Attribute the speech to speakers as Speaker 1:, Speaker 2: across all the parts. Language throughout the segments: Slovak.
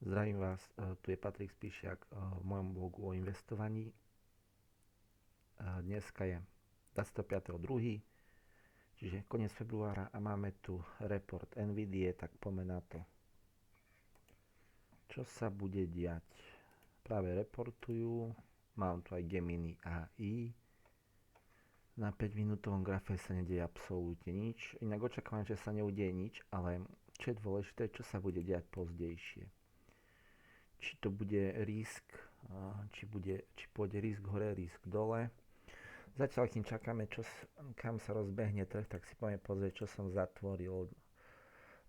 Speaker 1: Zdravím vás, tu je Patrik Spíšiak v mojom blogu o investovaní. Dneska je 25.2., čiže koniec februára a máme tu report NVIDIA, tak poďme na to. Čo sa bude diať? Práve reportujú, mám tu aj Gemini AI. Na 5-minútovom grafe sa nedieje absolútne nič. Inak očakávam, že sa neudeje nič, ale čo je dôležité, čo sa bude diať pozdejšie. Či to bude risk, či pôjde risk hore, risk dole. Zatiaľ, kým čakáme, kam sa rozbehne trh, tak si poďme pozrieť, čo som zatvoril.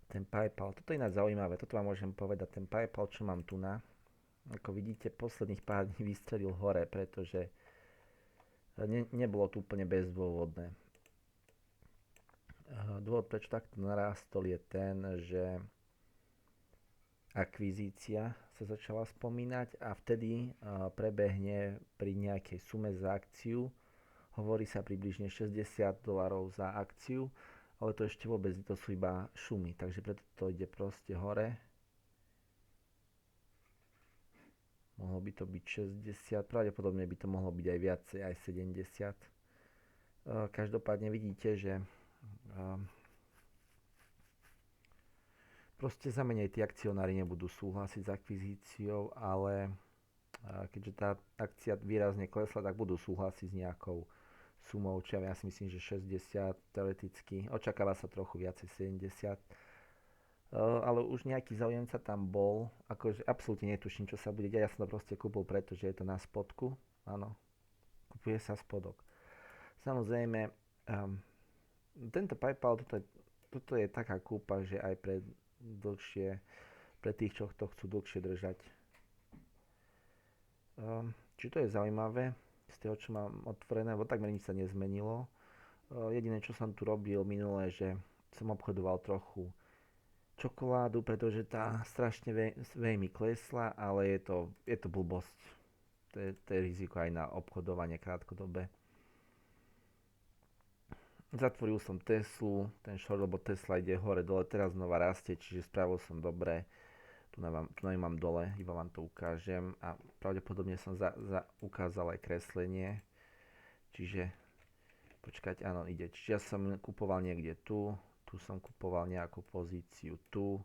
Speaker 1: Ten PayPal, toto je ináč zaujímavé, toto vám môžem povedať, ten PayPal, čo mám tu na, ako vidíte, posledných pár dní vystrelil hore, pretože nebolo to úplne bezdôvodné. Dôvod, prečo takto narástol, je ten, že akvizícia sa začala spomínať a vtedy prebehne pri nejakej sume za akciu. Hovorí sa približne $60 za akciu, ale to ešte vôbec, to sú iba šumy, takže preto to ide proste hore. Mohlo by to byť 60, pravdepodobne by to mohlo byť aj viacej, aj 70. Každopádne vidíte, že proste za menej tí akcionári nebudú súhlasiť s akvizíciou, ale keďže tá akcia výrazne klesla, tak budú súhlasiť s nejakou sumou, čo ja si myslím, že 60 teoreticky, očakáva sa trochu viacej 70, ale už nejaký záujemca tam bol, akože absolútne netuším, čo sa bude diať, ja som to proste kúpil, pretože je to na spodku, áno, kupuje sa spodok. Samozrejme, tento PayPal, toto je taká kúpa, že aj pre dlhšie, pre tých, čo to chcú dlhšie držať. Či to je zaujímavé, z toho, čo mám otvorené, lebo takmer nič sa nezmenilo. Jediné, čo som tu robil minulé, že som obchodoval trochu čokoládu, pretože tá strašne veľmi klesla, ale je to blbosť. To je riziko aj na obchodovanie krátkodobé. Zatvoril som Teslu, ten short, lebo Tesla ide hore dole, teraz znova rastie, čiže spravil som dobre. Tu na mám dole, iba vám to ukážem a pravdepodobne som ukázal aj kreslenie. Čiže počkať, áno, ide. Čiže ja som kupoval niekde tu som kupoval nejakú pozíciu tu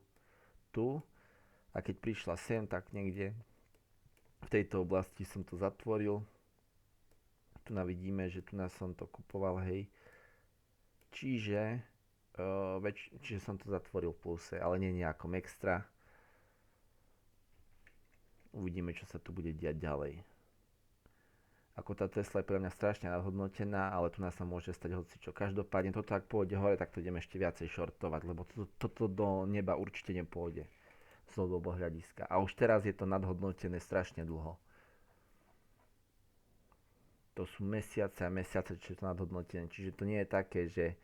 Speaker 1: a keď prišla sem, tak niekde v tejto oblasti som to zatvoril. Tu vidíme, že tu som to kupoval, hej. Čiže som to zatvoril v pluse, ale nie nejakom extra. Uvidíme, čo sa tu bude diať ďalej. Ako tá Tesla je pre mňa strašne nadhodnotená, ale tu nás sa môže stať hocičo. Každopádne toto ak pôjde hore, tak to idem ešte viacej shortovať, lebo toto do neba určite nepôjde z dlhodobého hľadiska. A už teraz je to nadhodnotené strašne dlho. To sú mesiace a mesiace, čo je to nadhodnotené. Čiže to nie je také, že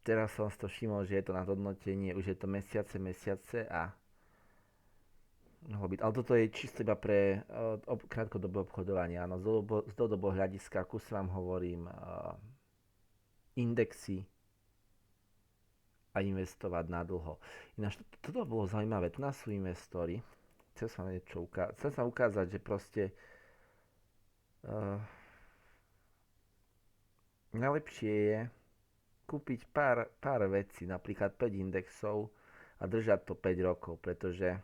Speaker 1: teraz som si to všimol, že je to nadhodnotenie, už je to mesiace a mohlo byť. Ale toto je čisto iba pre krátkodobé obchodovanie. Áno, z dlhodobého hľadiska, ako sa vám hovorím, indexy a investovať na dlho. Ináč, toto bolo zaujímavé. Tu nás sú investori. Chcem sa ukázať, že proste najlepšie je kúpiť pár vecí, napríklad 5 indexov a držať to 5 rokov, pretože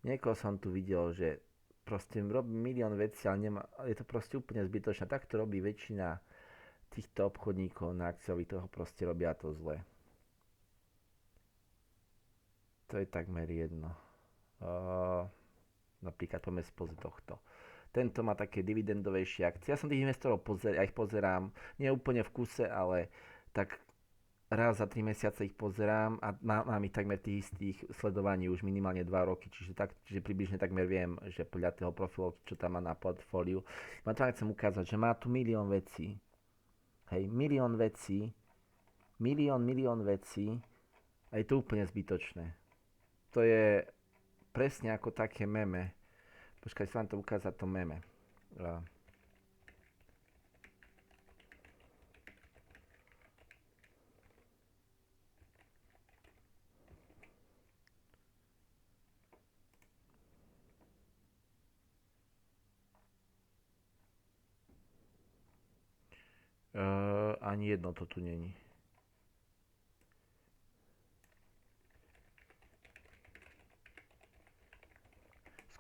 Speaker 1: niekoho som tu videl, že proste robí milión vecí, ale je to proste úplne zbytočné. Tak to robí väčšina týchto obchodníkov na akciových trhoch, proste robia to zle. To je takmer jedno. Napríklad poďme spoza tohto. Tento má také dividendovejšie akcie. Ja som tých investorov ja ich pozerám, nie úplne v kuse, ale tak raz za 3 mesiace ich pozerám a mám ich takmer tých istých sledovaní už minimálne 2 roky, čiže približne takmer viem, že podľa toho profilu, čo tam má na portfóliu. Ma to chcem ukázať, že má tu milión vecí. Hej, milión vecí a je to úplne zbytočné. To je presne ako také meme. Počkaj, sa vám to ukázať to meme. Ani jedno to tu není.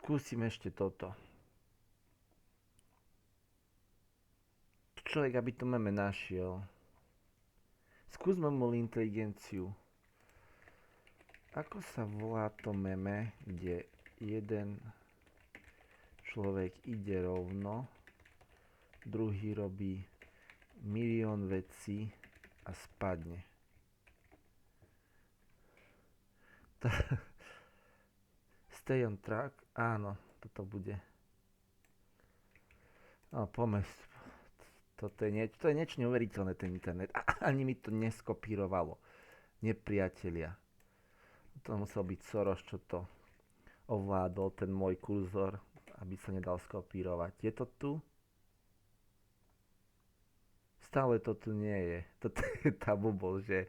Speaker 1: Skúsim ešte toto. Človek, aby to meme našiel. Skúsme mu inteligenciu. Ako sa volá to meme, kde jeden človek ide rovno, druhý robí milión vecí a spadne. Stay on track? Áno, toto bude. No, poďme. To je niečo neuveriteľné, ten internet. Ani mi to neskopírovalo. Nepriatelia. To musel byť Soros, čo to ovládol, ten môj kurzor, aby sa nedal skopírovať. Je to tu? Stále to tu nie je. Toto je tá blbosť, že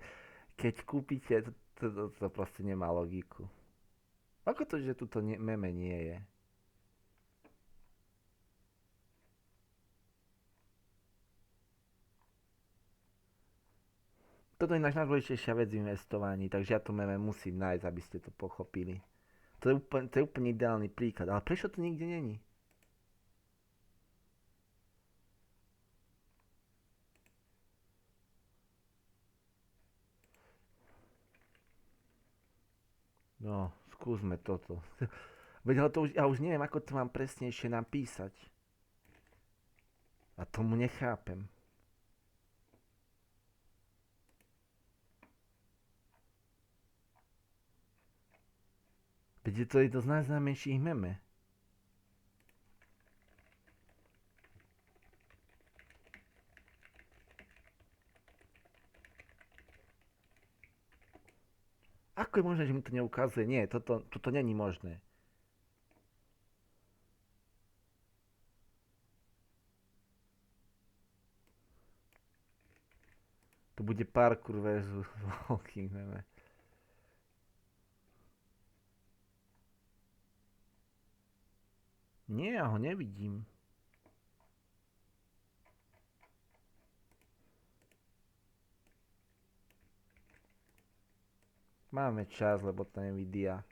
Speaker 1: keď kúpite, to proste nemá logiku. Ako to, že tuto meme nie je? Toto je najdôležitejšia vec v investovaní, takže ja to meme musím nájsť, aby ste to pochopili. To je úplne ideálny príklad, ale prečo to nikde není? No, skúsme toto. Veď ale ja už neviem, ako to mám presnejšie napísať. A tomu nechápem. Veď to je to z najznámejších meme. Ako je možné, že mi to neukazuje? Nie, toto není možné. To bude parkour versus walking meme. Nie, ja ho nevidím. Máme čas, lebo tá Nvidia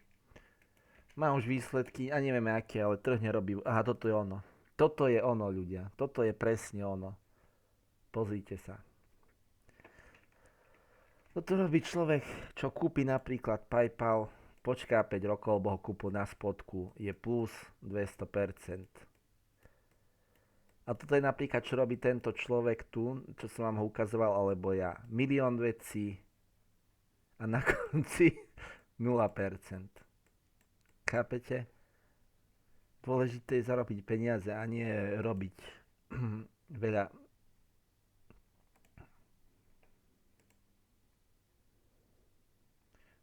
Speaker 1: má už výsledky a nevieme aké, ale trh nerobí. Aha, toto je ono. Toto je ono, ľudia. Toto je presne ono. Pozrite sa. Toto robí človek, čo kúpi napríklad PayPal, počká 5 rokov, lebo ho kúpu na spodku, je plus 200%. A toto je napríklad, čo robí tento človek tu, čo som vám ho ukazoval, alebo ja. Milión vecí a na konci 0%. Chápete? Dôležité je zarobiť peniaze a nie robiť veľa.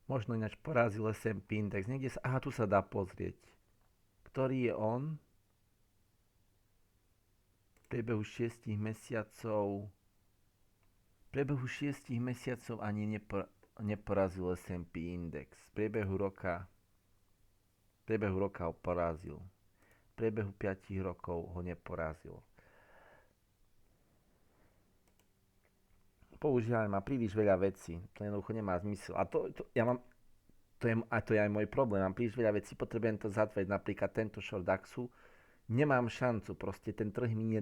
Speaker 1: Možno ináč porazil S&P index. Niekde sa, aha, tu sa dá pozrieť. Ktorý je on? V priebehu 6 mesiacov ani neporazil S&P index. V priebehu roka ho porazil. V priebehu 5 rokov ho neporazil. Používam má príliš veľa vecí. To jednoducho nemá zmysel. A to je aj môj problém. Mám príliš veľa vecí, potrebujem to zatvoriť. Napríklad tento short DAXu. Nemám šancu. Proste ten trh mi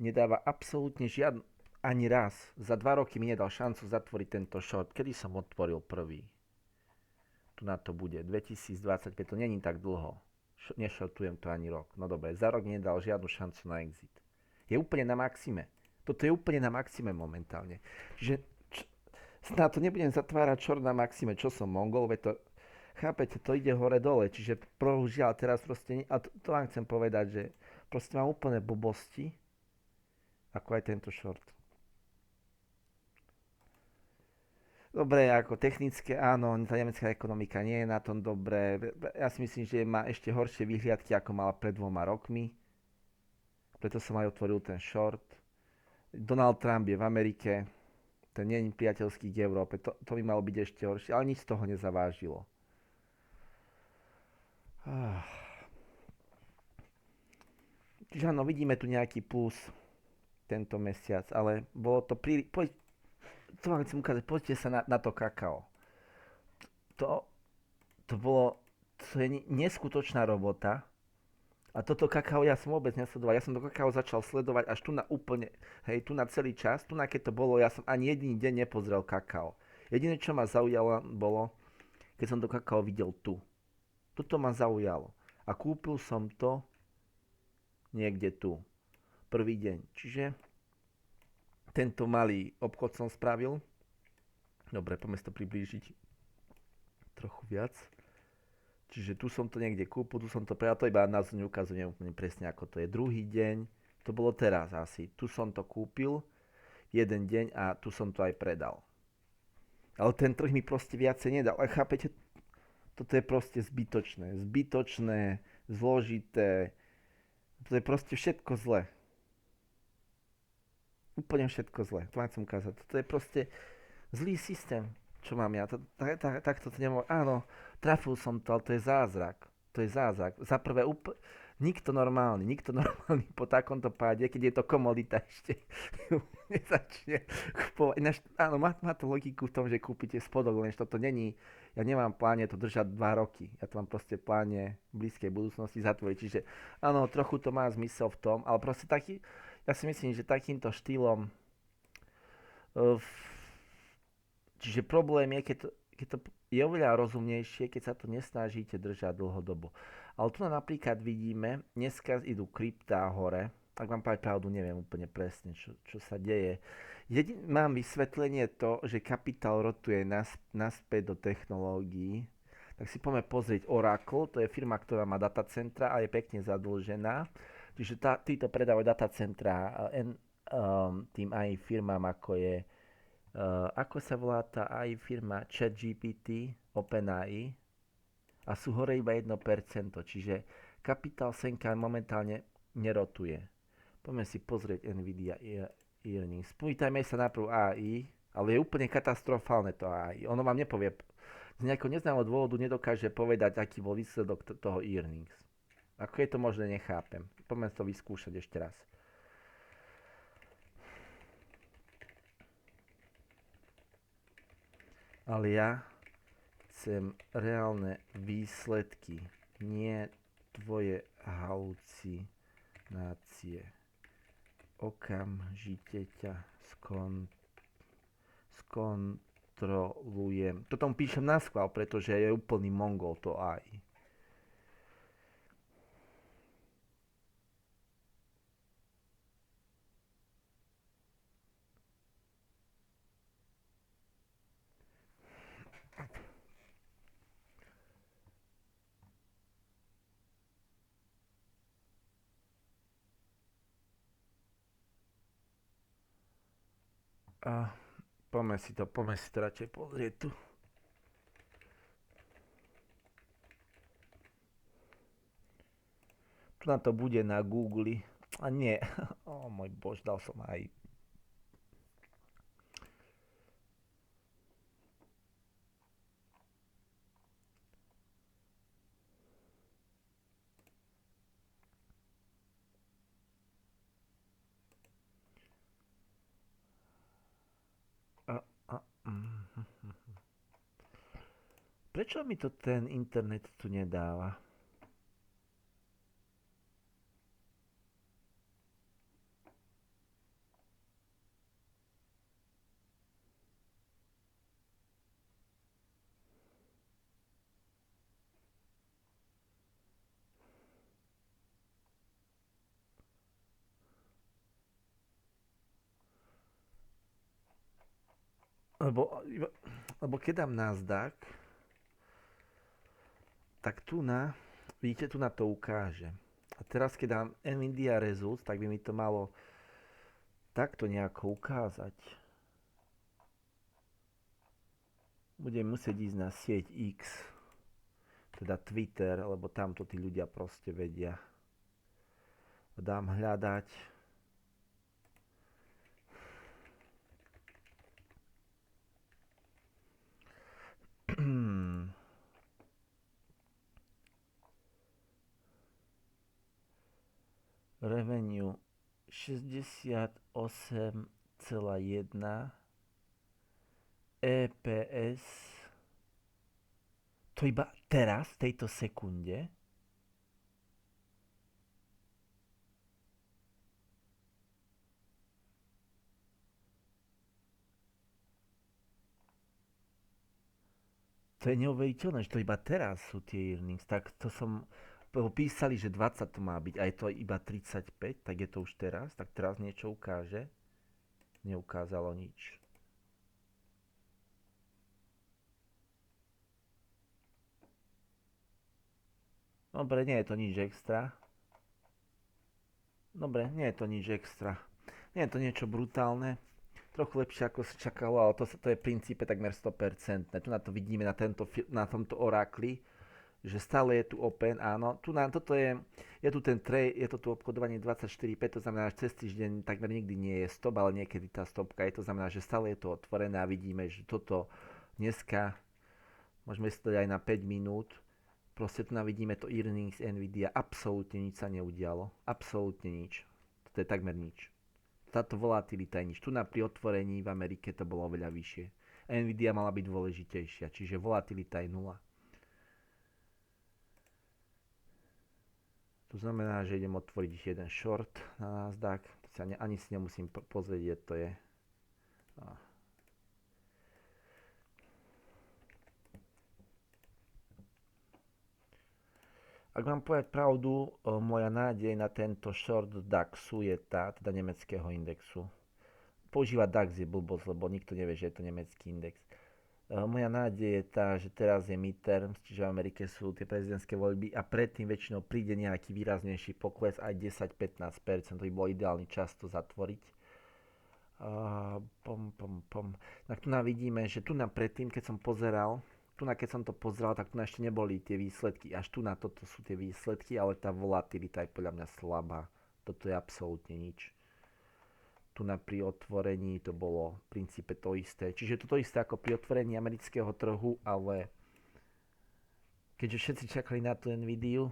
Speaker 1: nedáva absolútne žiadnu, ani raz. Za 2 roky mi nedal šancu zatvoriť tento short. Kedy som otvoril prvý? Tu na to bude. 2025. To není tak dlho. Nešortujem to ani rok. No dobre, za rok mi nedal žiadnu šancu na exit. Je úplne na maxime. Toto je úplne na maxime momentálne. Čiže snad to nebudem zatvárať short na maxime, čo som mongol, veď to, chápete, to ide hore-dole, čiže bohužiaľ teraz proste, a to vám chcem povedať, že proste mám úplne blbosti, ako aj tento short. Dobre, ako technické, áno, tá nemecká ekonomika nie je na tom dobre. Ja si myslím, že má ešte horšie vyhliadky, ako mala pred 2 rokmi. Preto som aj otvoril ten short. Donald Trump je v Amerike, ten nie je priateľský k Európe, to by malo byť ešte horšie, ale nič z toho nezavážilo. Čiže áno, vidíme tu nejaký plus. tento mesiac, ale bolo to príliš... To vám chcem ukázať, poďte sa na to kakao. To, to bolo... To je neskutočná robota. A toto kakao ja som vôbec nesledoval. Ja som to kakao začal sledovať až tu na úplne, hej, tu na celý čas. Tu na keď to bolo, ja som ani jediný deň nepozrel kakao. Jediné, čo ma zaujalo, bolo, keď som to kakao videl tu. Toto ma zaujalo. A kúpil som to niekde tu. Prvý deň. Čiže tento malý obchod som spravil. Dobre, poďme si to priblížiť trochu viac. Čiže tu som to niekde kúpil, tu som to predal, to iba nás neukazujem úplne presne ako to je. Druhý deň, to bolo teraz asi, tu som to kúpil, jeden deň a tu som to aj predal. Ale ten trh mi proste viacej nedal. A chápete, toto je proste zbytočné. Zbytočné, zložité, to je proste všetko zle. Úplne všetko zle, to vám chcem ukázať. Toto je proste zlý systém, čo mám ja. Takto to nemôžem. Áno, trafil som to, ale to je zázrak. To je zázrak. Za prvé, nikto normálny po takomto páde, keď je to komodita ešte nezačne kupovať. Áno, má to logiku v tom, že kúpite spodok, lenže toto není. Ja nemám v pláne to držať 2 roky. Ja to mám proste v pláne v blízkej budúcnosti zatvoriť. Čiže áno, trochu to má zmysel v tom, ale proste taký, ja si myslím, že takýmto štýlom uh, čiže problém je, keď to je oveľa rozumnejšie, keď sa to nesnažíte držať dlhodobo. Ale tu napríklad vidíme, dneska idú kryptá hore, ak vám povedať pravdu, neviem úplne presne, čo sa deje. Mám vysvetlenie to, že kapitál rotuje naspäť do technológií. Tak si poďme pozrieť Oracle, to je firma, ktorá má datacentra a je pekne zadlžená. Čiže títo predávajú datacentra tým aj firmám, ako je ako sa volá tá AI firma ChatGPT, OpenAI a sú hore iba 1%, čiže kapitál senka momentálne nerotuje. Poďme si pozrieť Nvidia earnings. Spýtajme sa najprv AI, ale je úplne katastrofálne to AI. Ono vám nepovie, z nejakého neznámeho dôvodu nedokáže povedať, aký bol výsledok toho earnings. Ako je to možné, nechápem. Poďme to vyskúšať ešte raz. Ale ja chcem reálne výsledky, nie tvoje halucinácie. Okamžite ťa skontrolujem. To tomu píšem na schvál, pretože je úplný mongol to aj. A poďme si to radšej pozrieť tu. Tu na to bude na Google. A nie. O môj bož, dal som aj. Prečo mi to ten internet tu nedáva? Lebo keď dám Nasdaq, tak vidíte, tu na to ukáže. A teraz keď dám Nvidia Results, tak by mi to malo takto nejako ukázať. Budem musieť ísť na sieť X, teda Twitter, lebo tamto tí ľudia proste vedia. Dám hľadať. Revenue 68,1 EPS. To iba teraz, v tejto sekunde. To je neuveriteľné, že to iba teraz sú tie earnings. Tak to som písali, že 20 to má byť a je to iba 35, tak je to už teraz. Tak teraz niečo ukáže. Neukázalo nič. Dobre, nie je to nič extra. Dobre, nie je to nič extra. Nie je to niečo brutálne. Trochu lepšie ako sa čakalo, ale to je v princípe takmer 100%. Tu na to vidíme na tomto orákli, že stále je tu open, áno. Toto je tu ten trade, je to tu obchodovanie 24,5, to znamená, že cez týždeň takmer nikdy nie je stop, ale niekedy tá stopka je, to znamená, že stále je to otvorené a vidíme, že toto dneska, môžeme si to dať aj na 5 minút, proste tu vidíme to earnings Nvidia, absolútne nič sa neudialo, absolútne nič. To je takmer nič. Táto volatilita je nič. Tu pri otvorení v Amerike to bolo oveľa vyššie. Nvidia mala byť dôležitejšia, čiže volatilita je nula. To znamená, že idem otvoriť jeden short na Nasdaq. Ani si nemusím pozrieť, kde to je. Ak mám povedať pravdu, moja nádej na tento short DAXu je tá, teda nemeckého indexu. Používať DAX je blbosť, lebo nikto nevie, že je to nemecký index. Moja nádej je tá, že teraz je midterms, čiže v Amerike sú tie prezidentské voľby a predtým väčšinou príde nejaký výraznejší pokles, aj 10-15%, to by bol ideálny čas to zatvoriť. Tak tu vidíme, že tu predtým, keď som pozeral, keď som to pozeral, tak tu ešte neboli tie výsledky. Až tu toto sú tie výsledky, ale tá volatilita je podľa mňa slabá. Toto je absolútne nič. Tu pri otvorení to bolo v princípe to isté. Čiže toto isté ako pri otvorení amerického trhu, ale keďže všetci čakali na tú Nvidiu,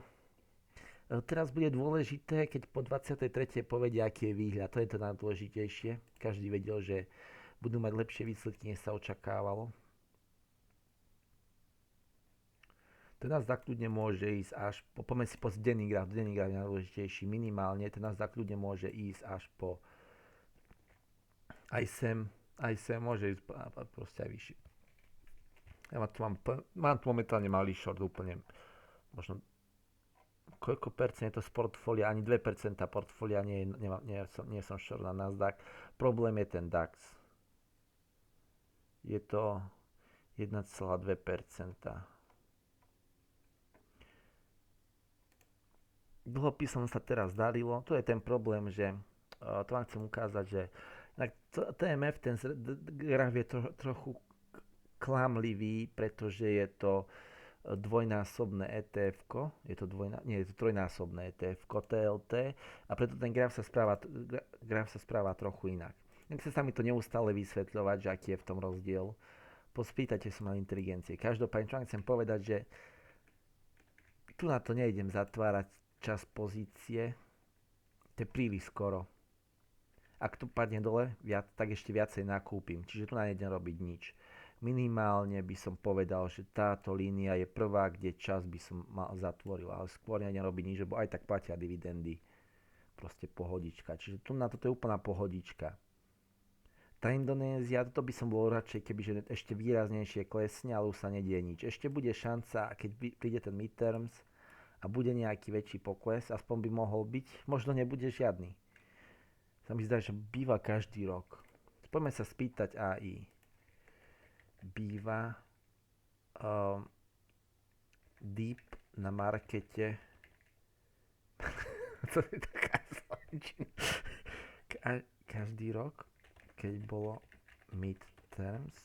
Speaker 1: teraz bude dôležité, keď po 23. povedia, aký je výhľad. To je to najdôležitejšie. Každý vedel, že budú mať lepšie výsledky, než sa očakávalo. Ten Nasdaq kľudne môže ísť až po, poďme si po denný graf je najdôležitejší minimálne, ten Nasdaq kľudne môže ísť až po aj sem môže ísť proste aj vyššie. Ja mám tu momentálne malý short úplne, možno koľko percent je to z portfólia, ani 2% portfólia, nie som short na Nasdaq. Problém je ten DAX. Je to 1,2%. Dlhopisom sa teraz darilo, to je ten problém, že to vám chcem ukázať, že TMF, ten graf je trochu klamlivý, pretože je to dvojnásobné ETF-ko, je to trojnásobné ETF-ko TLT a preto ten graf sa správa trochu inak. Nechce sa mi to neustále vysvetľovať, že aký je v tom rozdiel. Pospýtajte sa na inteligencie. Každopádne, čo vám chcem povedať, že tu na to nejdem zatvárať čas pozície, to je príliš skoro. Ak to padne dole, tak ešte viacej nakúpim, čiže tu nejdem robiť nič. Minimálne by som povedal, že táto línia je prvá, kde čas by som zatvoril, ale skôr nejdem robiť nič, lebo aj tak platia dividendy. Proste pohodička, čiže tu na toto je úplná pohodička. Tá Indonézia, toto by som bol radšej, kebyže ešte výraznejšie klesne, ale už sa nedieje nič. Ešte bude šanca, keď príde ten midterms, a bude nejaký väčší pokles, aspoň by mohol byť, možno nebude žiadny. Sa mi zdá, že býva každý rok. Poďme sa spýtať AI. Býva deep na markete to je taká slovenčina. Každý rok, keď bolo midterms,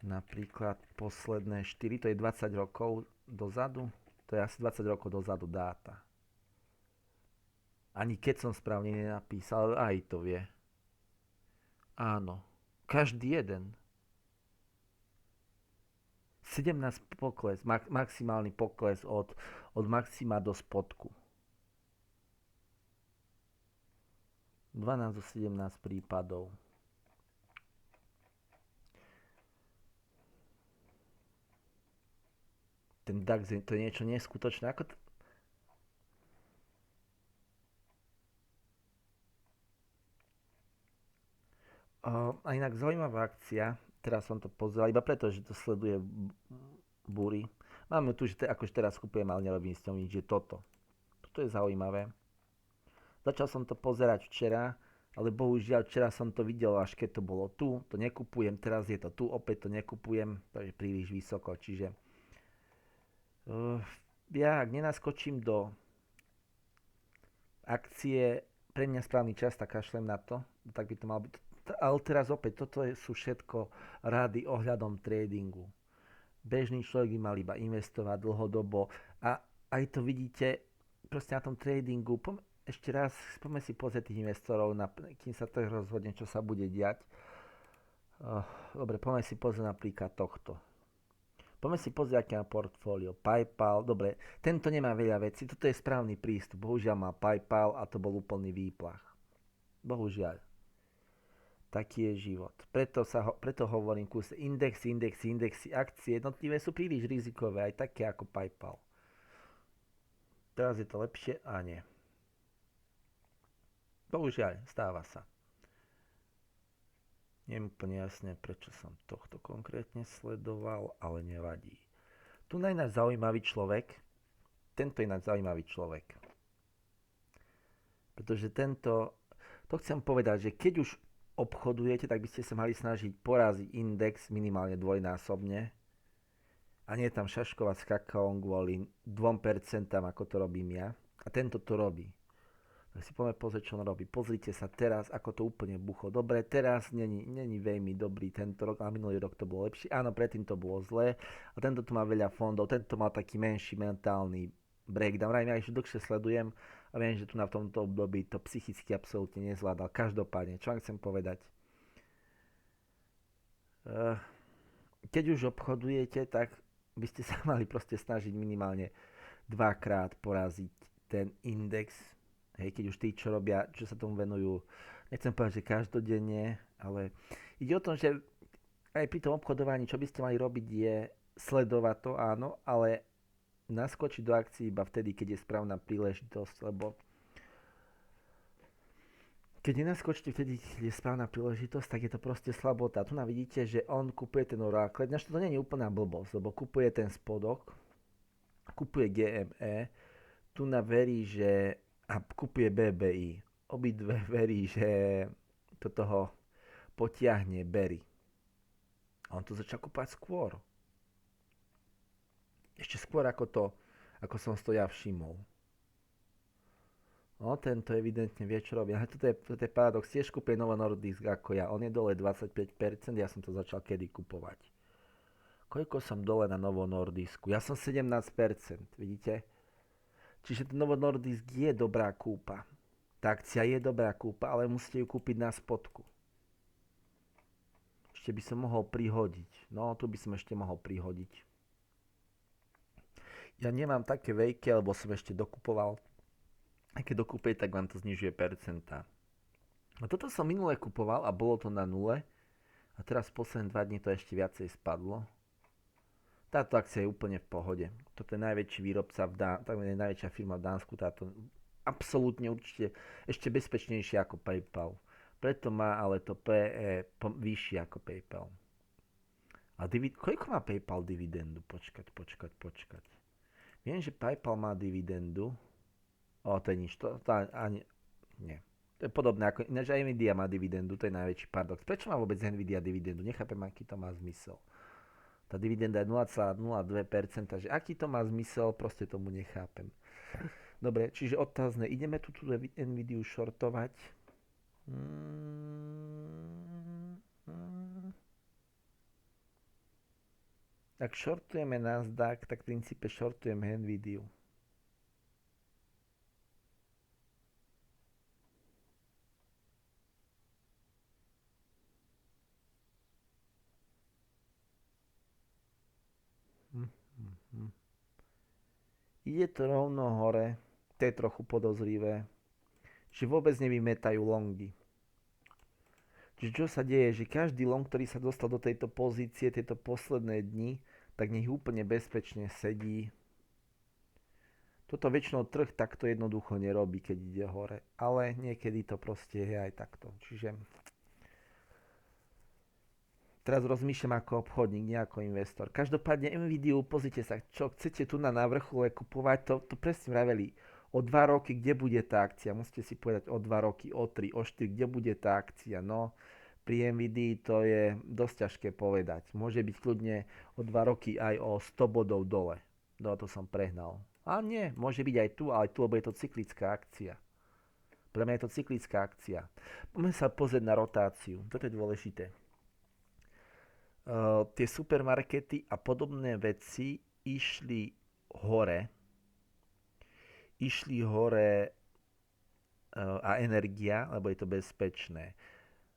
Speaker 1: napríklad posledné 4, to je 20 rokov dozadu, to je asi 20 rokov dozadu dáta. Ani keď som správne nenapísal, aj to vie. Áno, každý jeden. 17 pokles, maximálny pokles od maxima do spodku. 12 zo 17 prípadov. Ten DAX, to je niečo neskutočné. Ako a inak zaujímavá akcia, teraz som to pozeral, iba preto, že to sleduje Búry. Máme tu, že akože teraz kupujem, ale nerobím s ňou nič, že toto. Toto je zaujímavé. Začal som to pozerať včera, ale bohužiaľ včera som to videl, až keď to bolo tu, to nekupujem, teraz je to tu, opäť to nekupujem, to je príliš vysoko, čiže ja ak nenaskočím do akcie, pre mňa správny čas, tak kašlem na to, tak by to mal byť. Ale teraz opäť, toto sú všetko rady ohľadom tradingu. Bežný človek by mal iba investovať dlhodobo a aj to vidíte proste na tom tradingu. Ešte raz, poďme si pozrieť tých investorov, kým sa to rozhodne, čo sa bude diať. Dobre, poďme si pozrieť napríklad tohto. Poďme si pozrieť, aké má portfólio. PayPal, dobre, tento nemá veľa vecí, toto je správny prístup. Bohužiaľ má PayPal a to bol úplný výplach. Bohužiaľ. Taký je život. Preto hovorím kúse indexy, akcie jednotlivé sú príliš rizikové, aj také ako PayPal. Teraz je to lepšie a nie. Bohužiaľ, stáva sa. Nie je úplne jasné, prečo som tohto konkrétne sledoval, ale nevadí. Tu je ináč zaujímavý človek. Tento je ináč zaujímavý človek. Pretože to chcem povedať, že keď už obchodujete, tak by ste sa mali snažiť poraziť index minimálne dvojnásobne a nie tam šaškovať s kakaom kvôli 2%, ako to robím ja. A tento to robí. Tak si poďme pozrieť, čo on robí. Pozrite sa teraz, ako to úplne bucho. Dobre, teraz není veľmi dobrý tento rok, a minulý rok to bolo lepšie. Áno, predtým to bolo zlé. A tento tu má veľa fondov, tento má taký menší mentálny breakdown. Ja ešte dlhšie sledujem a viem, že tu na tomto období to psychicky absolútne nezvládal. Každopádne, čo vám chcem povedať? Keď už obchodujete, tak by ste sa mali proste snažiť minimálne dvakrát poraziť ten index. Hej, keď už tí, čo robia, čo sa tomu venujú, nechcem povedať, že každodenne, ale ide o tom, že aj pri tom obchodovaní, čo by ste mali robiť, je sledovať to, áno, ale naskočiť do akcií iba vtedy, keď je správna príležitosť, lebo keď nenaskočíte vtedy, keď je správna príležitosť, tak je to proste slabota. Tu vidíte, že on kupuje ten Oracle, to nie je úplná blbosť, lebo kupuje ten spodok, kupuje GME, tu verí, že a kupuje BBI. Obidve verí, že to toho potiahne Berry. A on to začal kúpať skôr. Ešte skôr ako som to ja všimol. No, tento evidentne vie, čo robí. Ale toto je paradox. Tiež kúpuje Novo Nordisk ako ja. On je dole 25%, ja som to začal kedy kupovať. Koľko som dole na Novo Nordisku? Ja som 17%, vidíte? Čiže ten Novo Nordisk je dobrá kúpa. Tá akcia je dobrá kúpa, ale musíte ju kúpiť na spodku. Ešte by som mohol prihodiť. No, tu by som ešte mohol prihodiť. Ja nemám také veľké, lebo som ešte dokupoval. A keď dokúpej, tak vám to znižuje percentá. A toto som minule kupoval a bolo to na nule. A teraz posledné 2 dní to ešte viacej spadlo. Táto akcia je úplne v pohode. Toto je najväčší výrobca najväčšia firma v Dánsku. Táto absolútne určite ešte bezpečnejšia ako PayPal. Preto má ale to PE vyššie ako PayPal. A koľko má PayPal dividendu? Počkať. Viem, že PayPal má dividendu. To je nič. Ani... Nie. To je podobné ako... Ináč aj Nvidia má dividendu. To je najväčší paradox. Prečo má vôbec Nvidia dividendu? Nechápem, aký to má zmysel. Tá dividenda je 0,02%, že aký to má zmysel, proste tomu nechápem. Dobre, čiže otázne, ideme tu Nvidiu shortovať. Ak shortujeme Nasdaq, tak v princípe shortujeme Nvidiu. Ide to rovno hore, to je trochu podozrivé. že vôbec nevymetajú longy. Čiže čo sa deje, že každý long, ktorý sa dostal do tejto pozície, tieto posledné dni, tak nech úplne bezpečne sedí. Toto väčšinou trh takto jednoducho nerobí, keď ide hore, ale niekedy to proste je aj takto. Čiže teraz rozmýšľam ako obchodník, nie ako investor. Každopádne Nvidiu, pozrite sa, čo chcete tu na vrchole kupovať, to presne vraveli. O 2 roky, kde bude tá akcia? Musíte si povedať o 2 roky, o 3, o 4, kde bude tá akcia? No, pri Nvidii to je dosť ťažké povedať. Môže byť kľudne o 2 roky aj o 100 bodov dole. No, to som prehnal. A nie, môže byť aj tu, lebo je to cyklická akcia. Pre mňa je to cyklická akcia. Poďme sa pozrieť na rotáciu. Toto je dôležité. Tie supermarkety a podobné veci išli hore a energia, lebo je to bezpečné.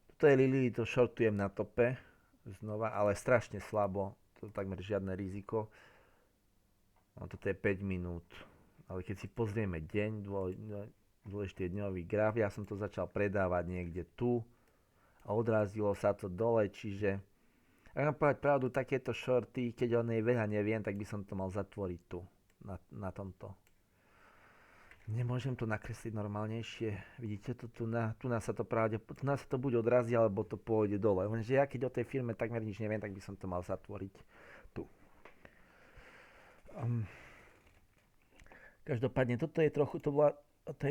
Speaker 1: Toto je Lily, to shortujem na tope znova, ale strašne slabo, to takmer žiadne riziko. No, toto je 5 minút, ale keď si pozrieme deň, dôležitý dňový graf, ja som to začal predávať niekde tu a odrazilo sa to dole, čiže ak mám povedať pravdu, takéto shorty, keď o nej veľa neviem, tak by som to mal zatvoriť tu, na tomto. Nemôžem to nakresliť normálnejšie. Vidíte to tu nás sa to buď odrazí, alebo to pôjde dole. Lenže ja keď o tej firme takmer nič neviem, tak by som to mal zatvoriť tu. Každopádne to je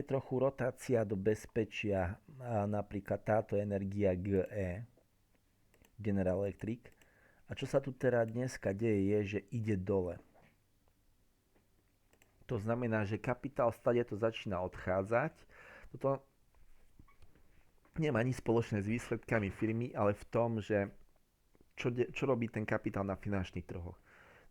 Speaker 1: trochu rotácia do bezpečia. A napríklad táto energia GE, General Electric. A čo sa tu teda dneska deje je, že ide dole. To znamená, že kapitál stade to začína odchádzať. Toto nemá nič spoločné s výsledkami firmy, ale v tom, že čo robí ten kapitál na finančných trhoch.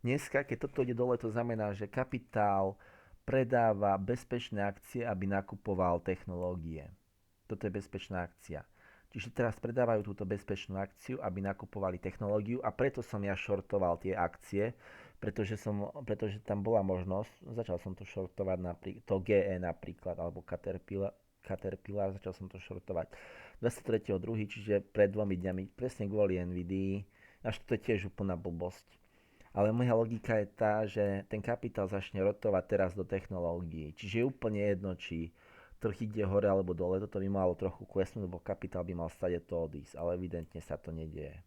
Speaker 1: Dneska, keď toto ide dole, to znamená, že kapitál predáva bezpečné akcie, aby nakupoval technológie. Toto je bezpečná akcia. Čiže teraz predávajú túto bezpečnú akciu, aby nakupovali technológiu a preto som ja shortoval tie akcie, pretože tam bola možnosť, začal som to shortovať, to GE napríklad, alebo Caterpillar, začal som to shortovať 23.2., čiže pred 2 dňami, presne kvôli Nvidii, až to je tiež úplná blbosť. Ale moja logika je tá, že ten kapitál začne rotovať teraz do technológií, čiže je úplne jedno, či trh ide hore alebo dole, toto by malo trochu klesnúť, lebo kapitál by mal stade to odísť, ale evidentne sa to nedieje.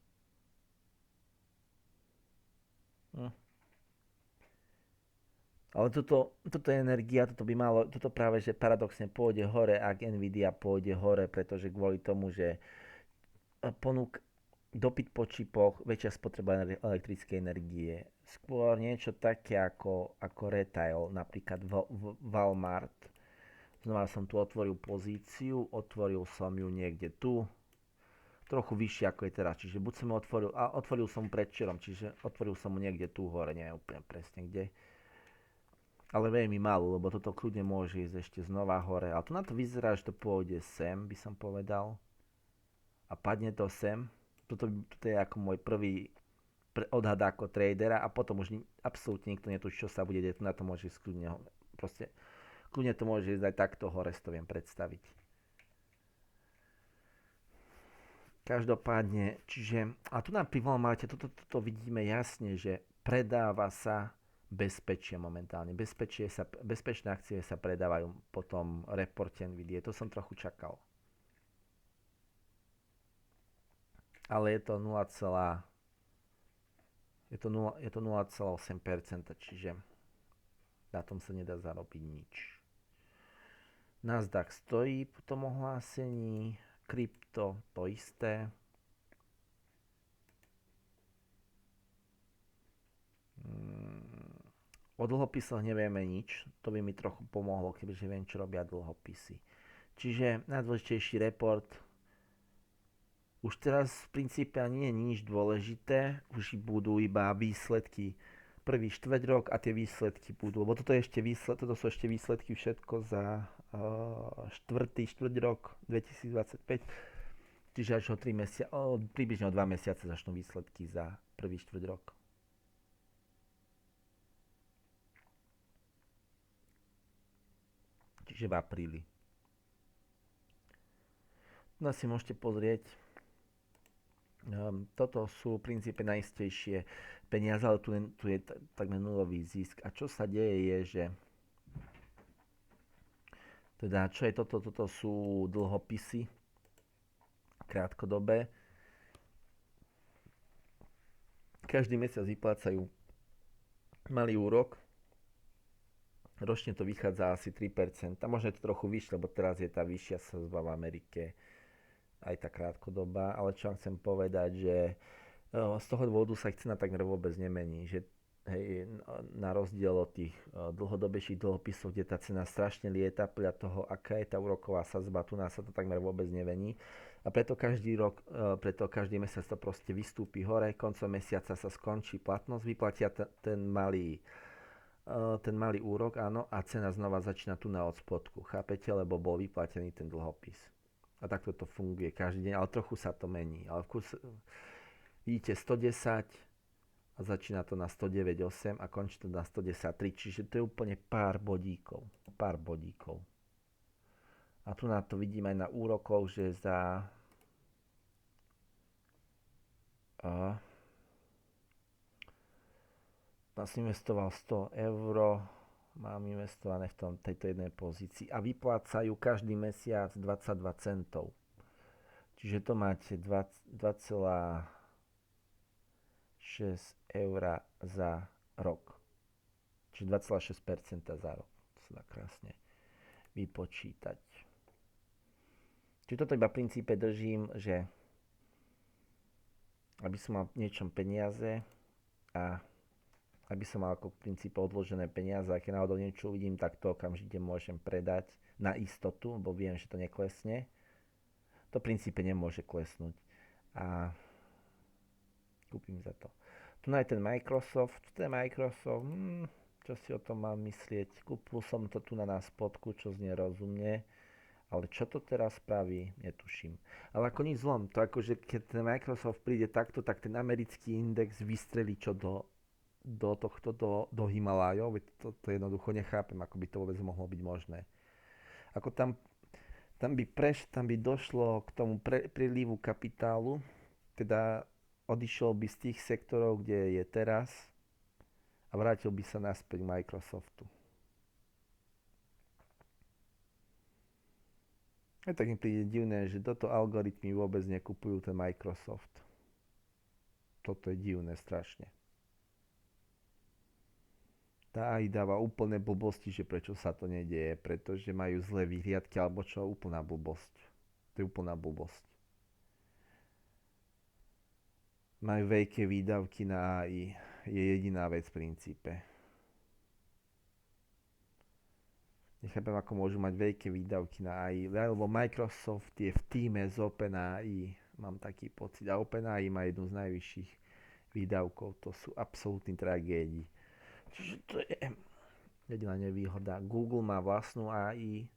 Speaker 1: Ale toto je energia, toto práve, že paradoxne pôjde hore, ak Nvidia pôjde hore, pretože kvôli tomu, že dopyt po čipoch, väčšia spotreba elektrickej energie. Skôr niečo také ako retail, napríklad Walmart. Znova som tu otvoril pozíciu, otvoril som ju niekde tu, trochu vyššie ako je teraz, čiže buď som ju otvoril som predvčerom, čiže otvoril som ju niekde tu hore, neviem úplne presne kde. Ale veľmi málo, lebo toto kľudne môže ísť ešte znova hore. Ale tu na to vyzerá, že to pôjde sem, by som povedal. A padne to sem. Toto je ako môj prvý odhad ako tradera a potom už absolútne nikto netuší, čo sa bude deť. Tu na to môže ísť kľudne to môže ísť aj takto hore, si to viem predstaviť. Každopádne, a tu na pri Walmarte toto vidíme jasne, že predáva sa bezpečie momentálne. Bezpečné akcie sa predávajú po tom reporte Nvidie. To som trochu čakal. Ale je to 0,8%, čiže na tom sa nedá zarobiť nič. Nasdaq stojí po tom ohlásení, krypto to isté. O dlhopisoch nevieme nič, to by mi trochu pomohlo, kebyže viem, čo robia dlhopisy. Čiže najdôležitejší report, už teraz v princípe nie je nič dôležité, už budú iba výsledky prvý štvrťrok a tie výsledky budú, lebo toto sú ešte výsledky všetko za štvrtý štvrťrok 2025, čiže až približne o 2 mesiace začnú výsledky za prvý štvrťrok. Čiže v apríli. No si môžete pozrieť. Toto sú v princípe najistejšie peniaze, ale tu je takmer nulový zisk. A čo sa deje je, že teda čo je toto? Toto sú dlhopisy krátkodobé. Každý mesiac vyplácajú malý úrok. Ročne to vychádza asi 3%. Možno je to trochu vyššie, lebo teraz je tá vyššia sadzba v Amerike. Aj tá krátkodobá. Ale čo vám chcem povedať, že z toho dôvodu sa ich cena takmer vôbec nemení. Že, hej, na rozdiel od tých dlhodobejších dlhopisov, kde tá cena strašne lieta podľa toho, aká je tá úroková sadzba, tu nás sa to takmer vôbec nemení. A preto každý rok, preto každý mesiac to proste vystúpi hore, koncom mesiaca sa skončí platnosť, vyplatia ten malý úrok, áno, a cena znova začína tu na od spodku, chápete, lebo bol vyplatený ten dlhopis. A takto to funguje každý deň, ale trochu sa to mení. Ale vidíte 110 a začína to na 109,8 a končí to na 110,3, čiže to je úplne pár bodíkov. Pár bodíkov. A tu na to vidím aj na úrokoch, že za som investoval 100 eur, mám investované v tejto jednej pozícii a vyplácajú každý mesiac 22 centov. Čiže to máte 2,6 eur za rok. Čiže 2,6% za rok. To sa dá krásne vypočítať. Čiže toto iba v princípe držím, že aby som mal v niečom peniaze a aby som mal ako v princípe odložené peniaze, a keď náhodou niečo uvidím, tak to okamžite môžem predať na istotu, lebo viem, že to neklesne. To v princípe nemôže klesnúť. A kúpim za to. Tu je ten Microsoft, čo si o tom mám myslieť. Kúpil som to tu na spodku, čo znie rozumne. Ale čo to teraz spraví, netuším. Ale ako nič zlom, to akože keď ten Microsoft príde takto, tak ten americký index vystrelí čo do Himalájov, to jednoducho nechápem, ako by to vôbec mohlo byť možné. Ako tam by došlo k tomu prílivu kapitálu, teda odišiel by z tých sektorov, kde je teraz a vrátil by sa naspäť k Microsoftu. A tak mi príde divné, že toto algoritmy vôbec nekupujú ten Microsoft. Toto je divné strašne. Tá AI dáva úplné blbosti, že prečo sa to nedieje, pretože majú zlé vyhliadky, alebo čo, úplná blbosť. To je úplná blbosť. Majú veľké výdavky na AI, je jediná vec v princípe. Nechápem, ako môžu mať veľké výdavky na AI, lebo Microsoft je v týme z OpenAI, mám taký pocit. A OpenAI má jednu z najvyšších výdavkov, to sú absolútne tragédii. Čiže to je jediná nevýhoda. Google má vlastnú AI,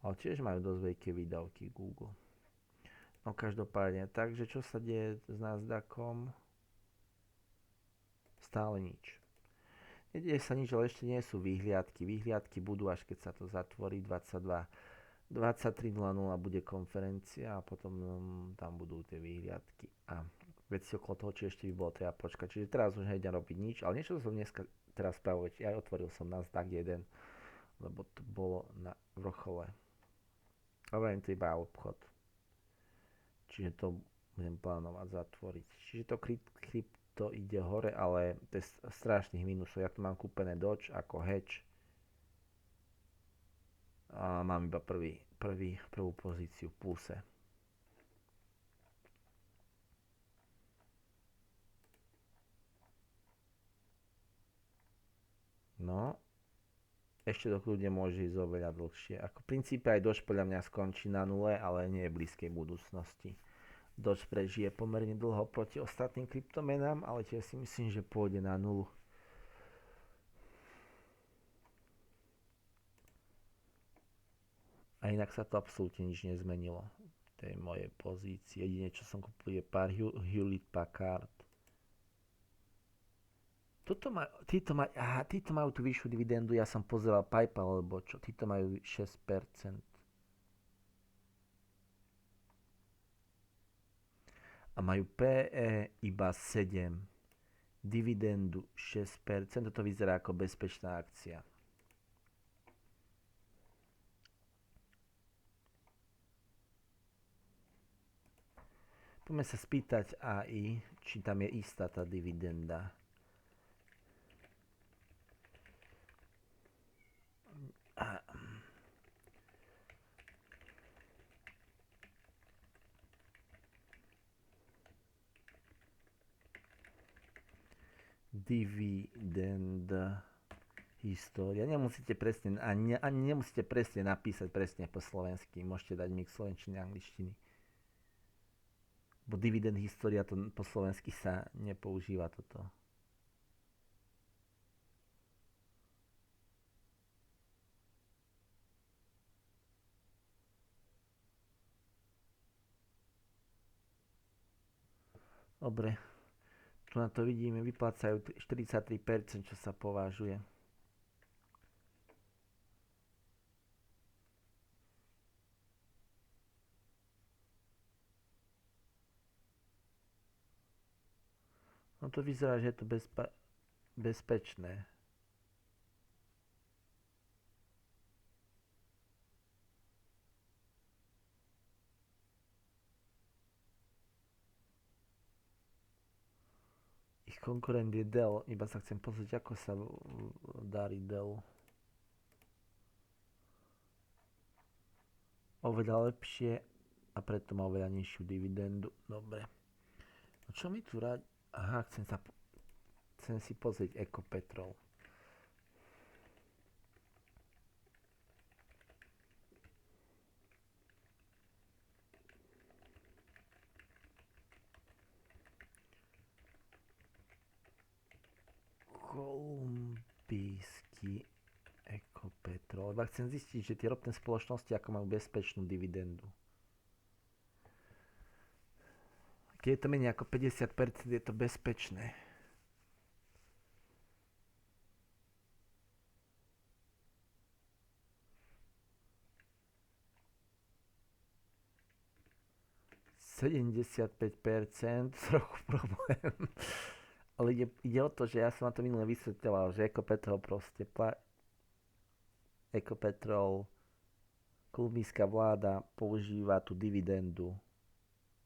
Speaker 1: ale tiež majú dosť veľké výdavky Google. No každopádne, takže čo sa deje s Nasdaqom? Stále nič. Nedieje sa nič, ale ešte nie sú výhliadky. Výhliadky budú, až keď sa to zatvorí 23.00 bude konferencia a potom tam budú tie výhliadky. A veci okolo toho, či ešte by bolo treba počkať. Čiže teraz už nejdem robiť nič, ale niečo som dneska teraz spravovať. Ja otvoril som Nasdaq 1, lebo to bolo na vrchole. Ale to iba obchod. Čiže to budem plánovať zatvoriť. Čiže to krypto ide hore, ale to je strašných minusov. Ja tu mám kúpené Doge ako hedge. A mám iba prvú pozíciu v pluse. No, ešte to kľudne môže ísť oveľa dlhšie. Ako v princípe aj Doge podľa mňa skončí na nule, ale nie v blízkej budúcnosti. Doge prežije pomerne dlho proti ostatným kryptomenám, ale tiež si myslím, že pôjde na nulu. A inak sa to absolútne nič nezmenilo v tej mojej pozícii. Jedine čo som kúpil je pár Hewlett Packard. Títo majú tú vyššiu dividendu, ja som pozeral PayPal, alebo čo, títo majú 6%. A majú PE iba 7, dividendu 6%, toto vyzerá ako bezpečná akcia. Poďme sa spýtať AI, či tam je istá tá dividenda. Dividend história. Nemusíte presne, ani nemusíte presne napísať presne po slovensky. Môžete dať mix slovenčiny a angličtiny. Bo dividend história to po slovensky sa nepoužíva toto. Dobre, tu na to vidíme, vyplácajú 43%, čo sa považuje. No to vyzerá, že je to bezpečné. Ich konkurent je Dell, iba sa chcem pozrieť, ako sa darí Dell. Oveľa lepšie a preto má oveľa nižšiu dividendu. Dobre. No čo mi tu rád... Aha, chcem si pozrieť Ecopetrol. Kolumbijský Ecopetrol. Iba chcem zistiť, že tie ropné spoločnosti ako majú bezpečnú dividendu. Keď je to menej ako 50%, je to bezpečné. ,75%, trochu problém. Ale ide o to, že ja som na to minule vysvetľoval, že Ecopetrol proste Ecopetrol, kolumbijská vláda používa tú dividendu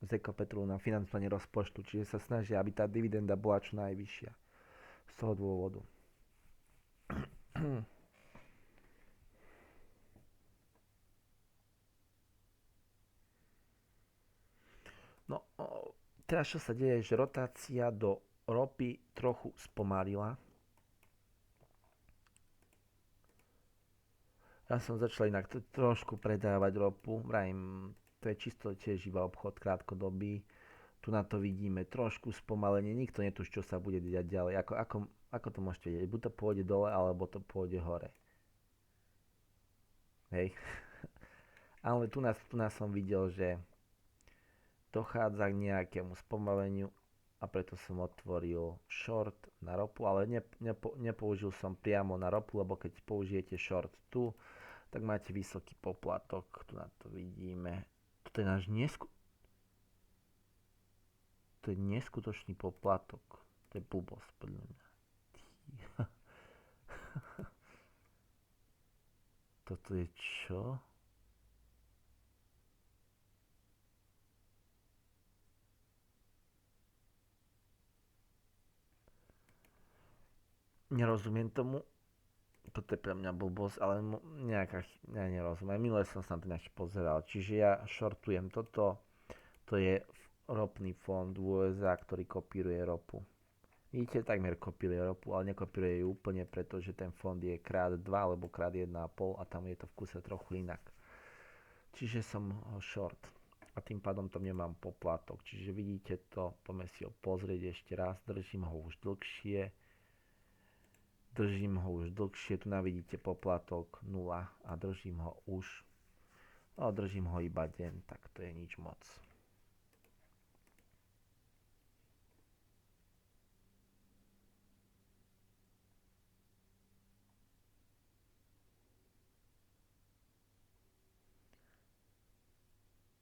Speaker 1: z Ecopetrolu na financovanie rozpočtu, čiže sa snažia, aby tá dividenda bola čo najvyššia. Z toho dôvodu. No, teraz čo sa deje, že rotácia do ropy trochu spomalila. Ja som začal inak trošku predávať ropu, vrajím, to je čisto tiež iba obchod krátkodobý. Tu na to vidíme trošku spomalenie, nikto netuší, čo sa bude diať ďalej. Ako to môžete vidieť? Buď to pôjde dole, alebo to pôjde hore. Hej. Ale tu nás som videl, že dochádza k nejakému spomaleniu a preto som otvoril short na ropu, ale nepoužil som priamo na ropu, lebo keď použijete short tu, tak máte vysoký poplatok. Tu na to vidíme. Toto je náš to je neskutočný poplatok. To je blbosť podľa mňa. Toto je čo? Nerozumiem tomu. Toto je pre mňa blbosť, ale ja nerozumiem. Minule som sa na to ináč pozeral. Čiže ja shortujem toto. To je ropný fond USA, ktorý kopíruje ropu. Vidíte, takmer kopíruje ropu, ale nekopíruje ju úplne, pretože ten fond je krát 2 alebo krát 1,5 a tam je to v kuse trochu inak. Čiže som short a tým pádom tam nemám poplatok. Čiže vidíte to, poďme si ho pozrieť ešte raz, držím ho už dlhšie. Tu navidíte poplatok 0 a držím ho už. No, držím ho iba deň, tak to je nič moc.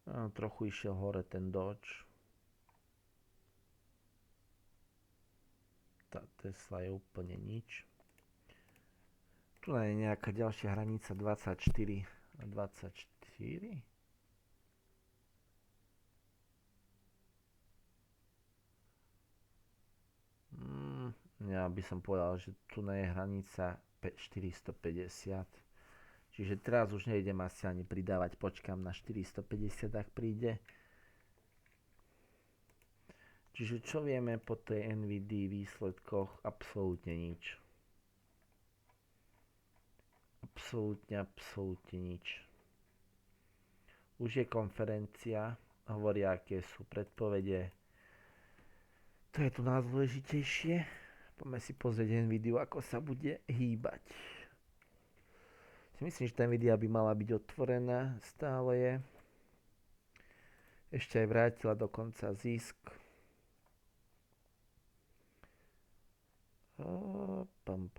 Speaker 1: Trochu išiel hore ten Dodge. Tá Tesla je úplne nič. Tu je nejaká ďalšia hranica 24. 24? Ja by som povedal, že tu je hranica 450. Čiže teraz už nejdem asi ani pridávať, počkám na 450, ak príde. Čiže čo vieme po tej NVIDIA výsledkoch? Absolútne nič. Absolútne nič. Už je konferencia, hovoria, aké sú predpovede. To je tu najdôležitejšie. Poďme si pozrieť NVIDIA, ako sa bude hýbať. Myslím, že tá NVIDIA by mala byť otvorená, stále je. Ešte aj vrátila dokonca zisk. Pam.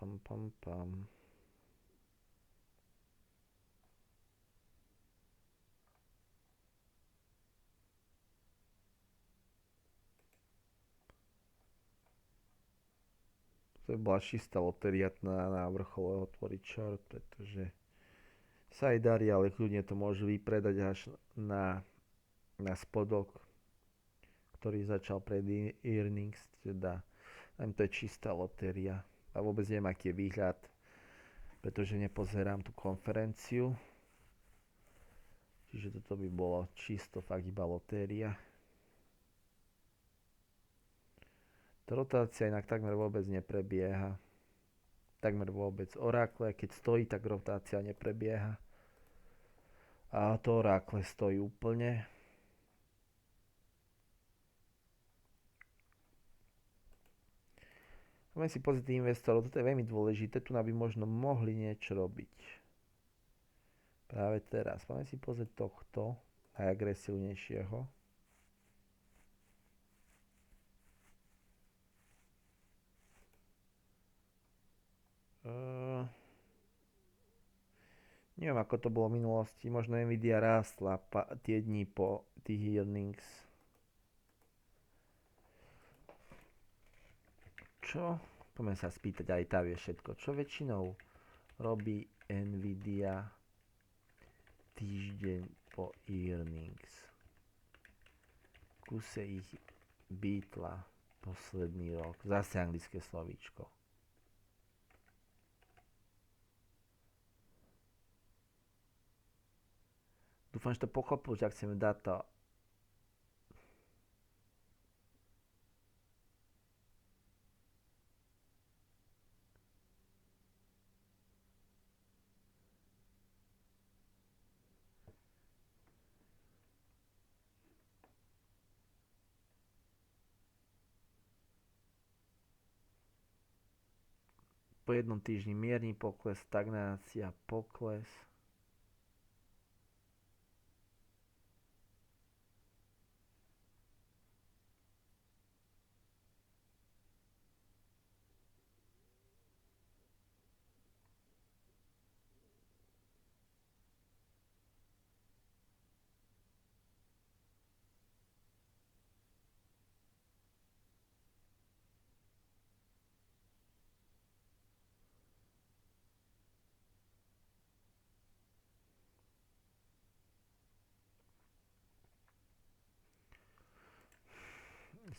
Speaker 1: To bola čistá lotéria na vrchole otvoriť short, pretože sa aj darí, ale kľudne to môže vypredať až na spodok, ktorý začal pred earnings, teda to je čistá lotéria. A vôbec neviem, aký je výhľad, pretože nepozerám tú konferenciu. Čiže toto by bolo čisto fakt iba lotéria. Tá rotácia inak takmer vôbec neprebieha. Takmer vôbec. Oracle, keď stojí, tak rotácia neprebieha. A to Oracle stojí úplne. Poďme si pozrieť investorov. Toto je veľmi dôležité. Tu by možno mohli niečo robiť. Práve teraz. Poďme si pozrieť tohto najagresívnejšieho. Neviem, ako to bolo v minulosti. Možno Nvidia rástla tie dni po tých earnings. Čo? Poďme sa spýtať, aj tá vie všetko. Čo väčšinou robí Nvidia týždeň po earnings? Kuse ich beatla posledný rok. Zase anglické slovíčko. Dúfam, že to pochopil, že ak chceme dať to po jednom týždni mierny pokles, stagnácia, pokles.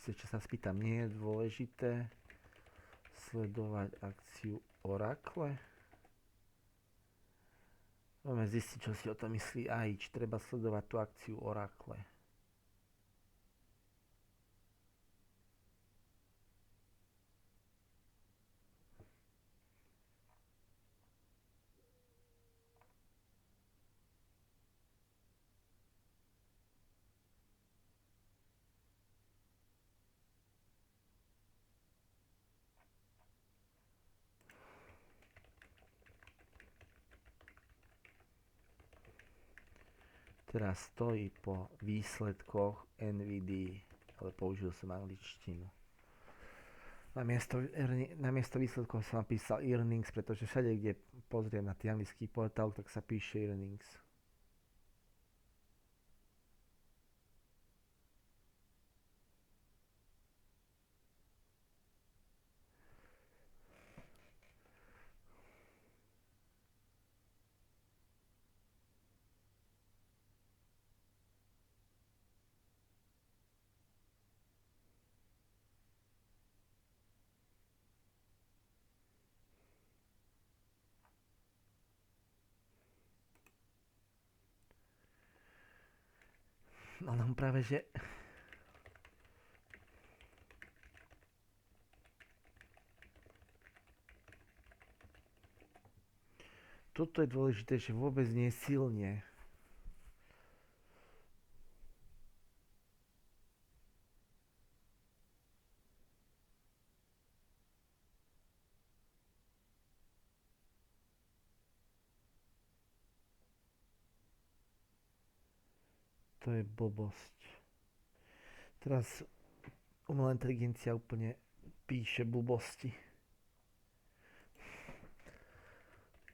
Speaker 1: Ešte sa spýtam, nie je dôležité sledovať akciu Oracle? Poďme zistiť, čo si o tom myslí AI, či treba sledovať tú akciu Oracle. Teraz stojí po výsledkoch NVIDIA, ale použil som angličtinu. Namiesto výsledkov som napísal earnings, pretože všade, kde pozriem na tý anglický portál, tak sa píše earnings. No nám práve, že toto je dôležité, že vôbec nie silne. To je blbosť. Teraz umelá inteligencia úplne píše blbosti.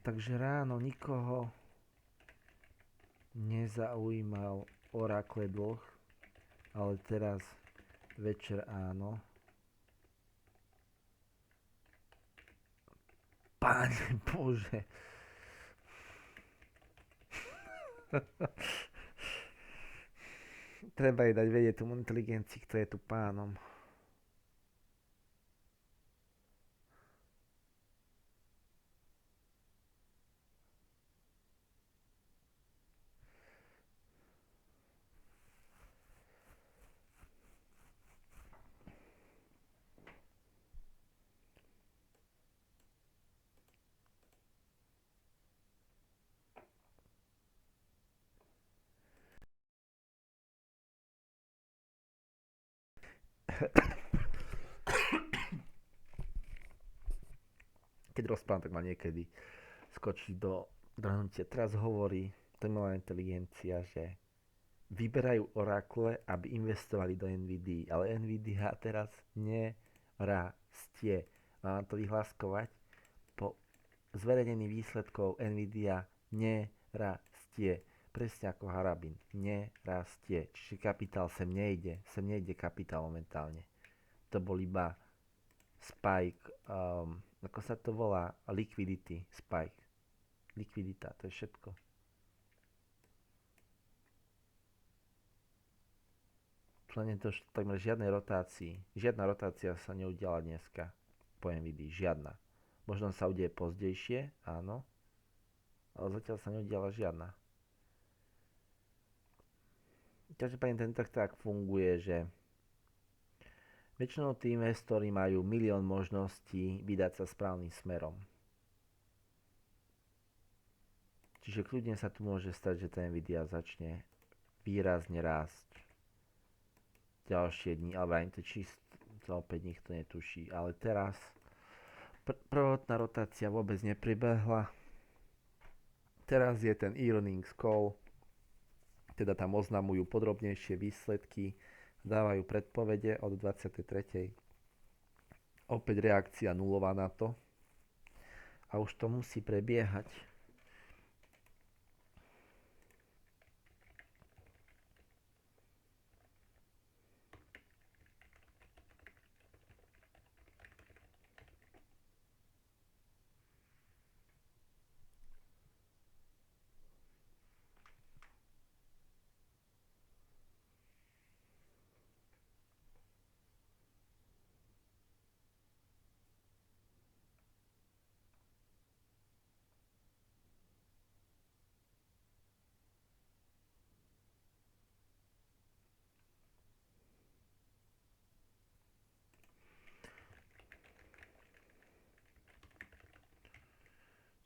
Speaker 1: Takže ráno nikoho nezaujímal Oracle dlh, ale teraz večer áno. Páne Bože. Treba jej dať vedieť tomu inteligencii, kto je tu pánom. Keď rozprávam, tak ma niekedy skočí do drhnutia. Teraz hovorí umelá inteligencia, že vyberajú Oracle, aby investovali do NVIDIA, ale NVIDIA teraz nerastie. Mám to vyhláskovať. Po zverejnení výsledkov NVIDIA nerastie. Presne ako Harabin. Nerastie. Čiže kapitál sem nejde. Sem nejde kapitál momentálne. To bol iba spike, ako sa to volá? Liquidity spike. Likvidita, to je všetko. Len to takmer žiadnej rotácii. Žiadna rotácia sa neudiala dneska po NVIDII. Žiadna. Možno sa udeje pozdejšie, áno. Ale zatiaľ sa neudiala žiadna. Každopádne ten trh tak funguje, že väčšinou tí investori majú milión možností vydať sa správnym smerom. Čiže kľudne sa tu môže stať, že tá Nvidia začne výrazne rásť ďalšie dni, ale ani to čisto opäť nikto netuší. Ale teraz prvotná rotácia vôbec nepribehla. Teraz je ten earnings call, teda tam oznamujú podrobnejšie výsledky, dávajú predpovede od 23. Opäť reakcia nulová na to. A už to musí prebiehať.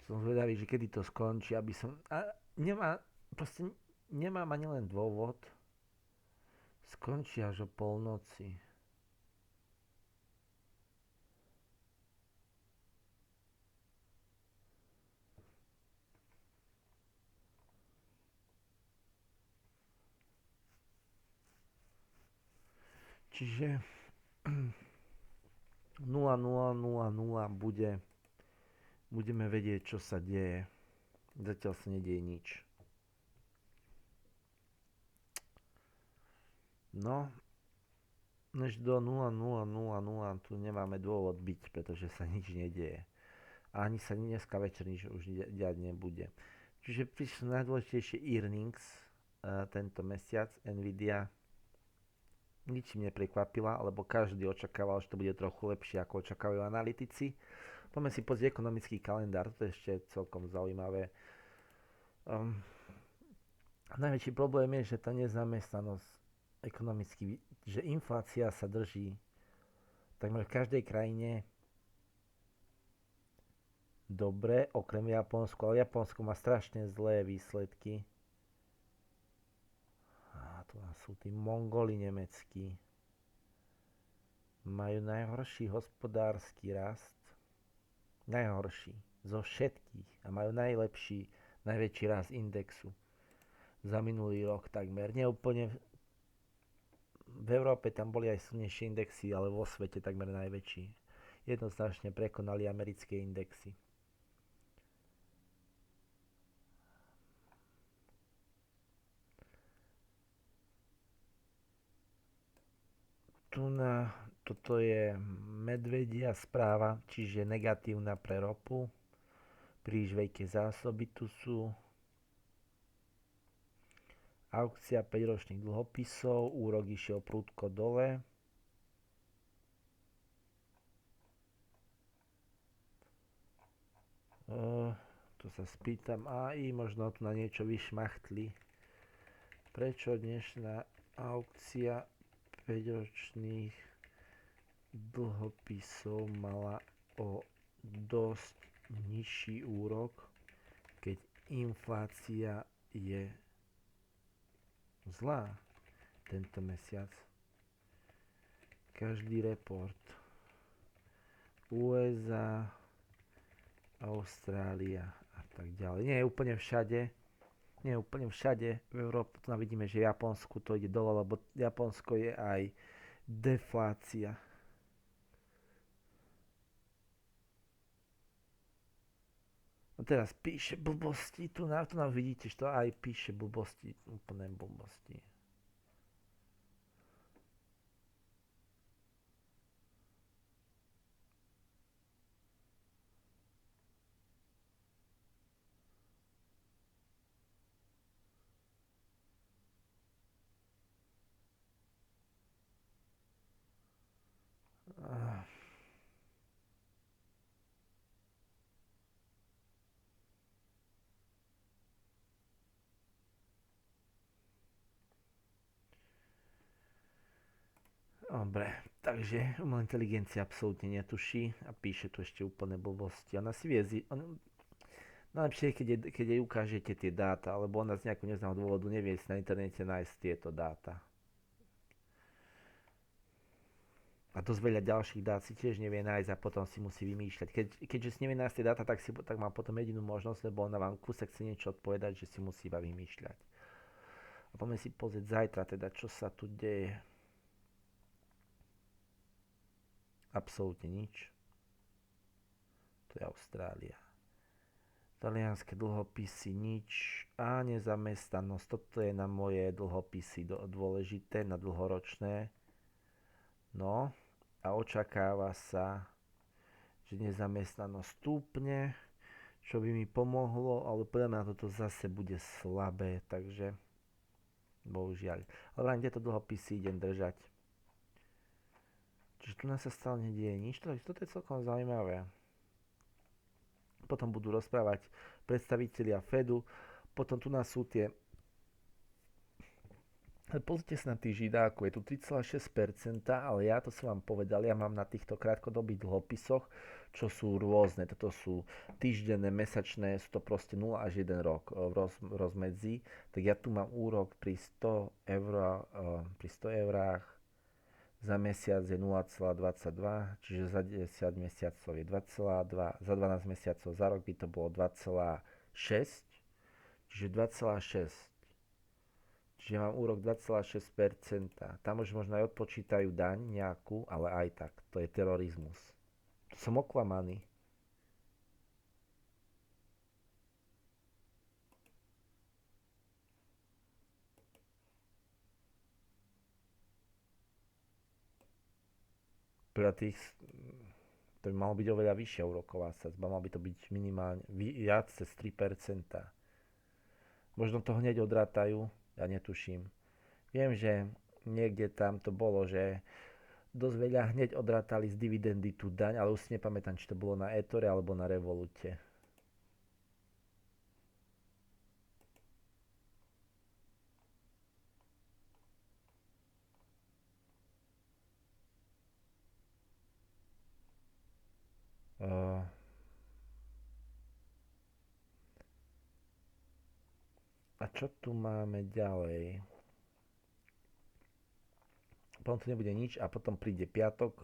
Speaker 1: Som zvedavý, že kedy to skončí, aby som... proste nemám ani len dôvod. Skončí až o polnoci. Čiže 0,000 budeme vedieť, čo sa deje. Zatiaľ sa nedieje nič. No, než do 0,000 tu nemáme dôvod byť, pretože sa nič nedieje. A ani sa dneska večer nič už diať nebude. Čiže prišli najdôležitejšie earnings tento mesiac. Nvidia ničím neprekvapila, lebo každý očakával, že to bude trochu lepšie, ako očakávajú analytici. Poďme si pozrieť ekonomický kalendár, to je ešte celkom zaujímavé. Najväčší problém je, že tá nezamestnanosť ekonomicky, že inflácia sa drží takmer v každej krajine dobre, okrem Japonsku, ale Japonsko má strašne zlé výsledky. A tu sú tí Mongoli nemeckí. Majú najhorší hospodársky rast. Najhorší zo všetkých. A majú najväčší rast indexu za minulý rok takmer. Neúplne v Európe tam boli aj silnejšie indexy, ale vo svete takmer najväčší. Jednoznačne prekonali americké indexy. Toto je medvedia správa, čiže negatívna pre ropu. Príliš veľké zásoby tu sú. Aukcia 5-ročných dlhopisov, úrok išiel prudko dole. Tu sa spýtam AI, možno tu na niečo vyšmachtli. Prečo dnešná aukcia 5-ročných dlhopisov mala o dosť nižší úrok, keď inflácia je zlá tento mesiac. Každý report USA, Austrália a tak ďalej. Nie je úplne všade. V Európe tu vidíme, že v Japonsku to ide dole, lebo Japonsko je aj deflácia. No teraz píše blbosti, tu vidíte, že to aj píše blbosti, úplné blbosti. Dobre, takže umelá inteligencia absolútne netuší a píše tu ešte úplné blbosti. Ona si vie, najlepšie je, keď jej ukážete tie dáta, alebo ona z nejakého neznámeho dôvodu nevie si na internete nájsť tieto dáta. A dosť veľa ďalších dát si tiež nevie nájsť a potom si musí vymýšľať. Keďže si nevie nájsť tie dáta, tak má potom jedinú možnosť, lebo ona vám kúsek chce niečo odpovedať, že si musí iba vymýšľať. A poďme si pozrieť zajtra teda, čo sa tu deje. Absolútne nič. To je Austrália. Talianske dlhopisy nič. A nezamestnanosť. Toto je na moje dlhopisy dôležité, na dlhoročné. No a očakáva sa, že nezamestnanosť stúpne, čo by mi pomohlo, ale podľa mňa toto zase bude slabé, takže bohužiaľ. Ale len tieto dlhopisy idem držať. Čiže tu nás sa stále nedieje nič, toto je celkom zaujímavé. Potom budú rozprávať predstavitelia Fedu, potom tu nás sú tie. Pozrite sa na tých židákov, je tu 3,6%, ale ja to som vám povedal, ja mám na týchto krátkodobých dlhopisoch, čo sú rôzne, toto sú týždenné, mesačné, sú to proste 0 až 1 rok v rozmedzi, tak ja tu mám úrok pri 100 eurách za mesiac je 0,22, čiže za 10 mesiacov je 2,2, za 12 mesiacov za rok by to bolo 2,6, čiže 2,6. Čiže mám úrok 2,6%. Tam už možno aj odpočítajú daň nejakú, ale aj tak, to je terorizmus. To som oklamaný. Pre tých to by malo byť oveľa vyššia úroková sadzba, malo by to byť minimálne viac cez 3%. Možno to hneď odrátajú, ja netuším. Viem, že niekde tam to bolo, že dosť veľa hneď odrátali z dividendy tú daň, ale už si nepamätám, či to bolo na Etore alebo na Revolute. A čo tu máme ďalej? Potom tu nebude nič a potom príde piatok.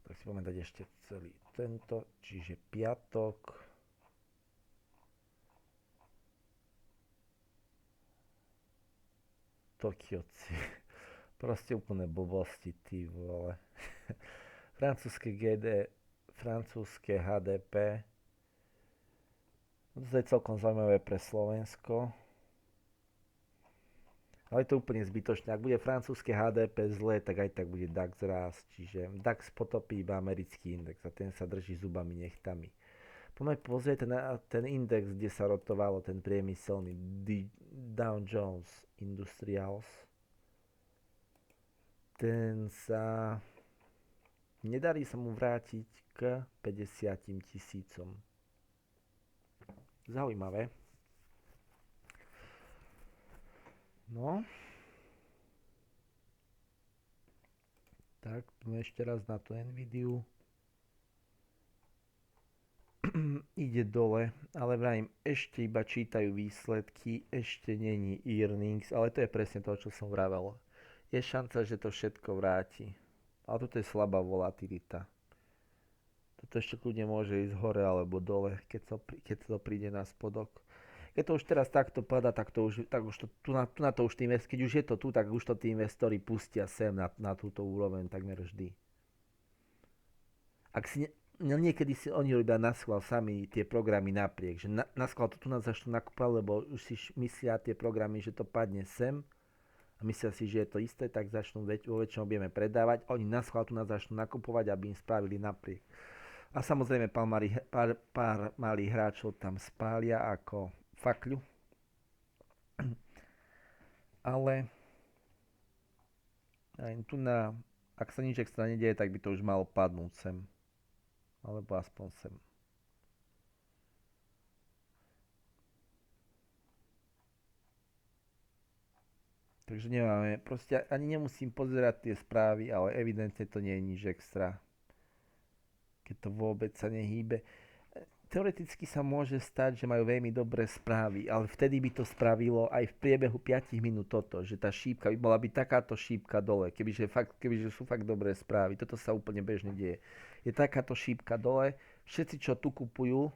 Speaker 1: Tak si poďme dať ešte celý tento, čiže piatok. Tokioci. Proste úplné blbosti, ty vole. Francúzske francúzske HDP. To je celkom zaujímavé pre Slovensko. Ale je to úplne zbytočné. Ak bude francúzske HDP zlé, tak aj tak bude DAX rásť. Čiže DAX potopí iba americký index a ten sa drží zubami nechtami. Poďme pozrieť ten index, kde sa rotovalo ten priemyselný Dow Jones Industrials. Ten sa... Nedarí sa mu vrátiť k 50 000. Zaujímavé. No. Tak, ešte raz na tú Nvidiu. Ide dole, ale vrajím, ešte iba čítajú výsledky, ešte není earnings, ale to je presne to, čo som vravel. Je šanca, že to všetko vráti. Ale toto je slabá volatilita. Toto ešte kľudne môže ísť hore alebo dole, keď to príde na spodok. Keď to už teraz takto padá, tak už na to už tí investori, keď už je to tu, tak už to tí investori pustia sem na túto úroveň takmer vždy. Ak si niekedy si oni robia na schvál sami tie programy napriek, že na schvál to tu nás začnú nakúpať, lebo už si myslia tie programy, že to padne sem a myslia si, že je to isté, tak začnú vo väčšom objeme predávať a oni na schvál tu nás začnú nakupovať, aby im spravili napriek. A samozrejme pár malých hráčov tam spália ako fakľu. Ale aj tu ak sa nič extra nedieje, tak by to už malo padnúť sem. Alebo aspoň sem. Takže nemáme, proste ani nemusím pozerať tie správy, ale evidentne to nie je nič extra. Keď to vôbec sa nehýbe. Teoreticky sa môže stať, že majú veľmi dobré správy, ale vtedy by to spravilo aj v priebehu 5 minút toto, že tá šípka by bola byť takáto šípka dole, kebyže sú fakt dobré správy. Toto sa úplne bežne deje. Je takáto šípka dole, všetci, čo tu kupujú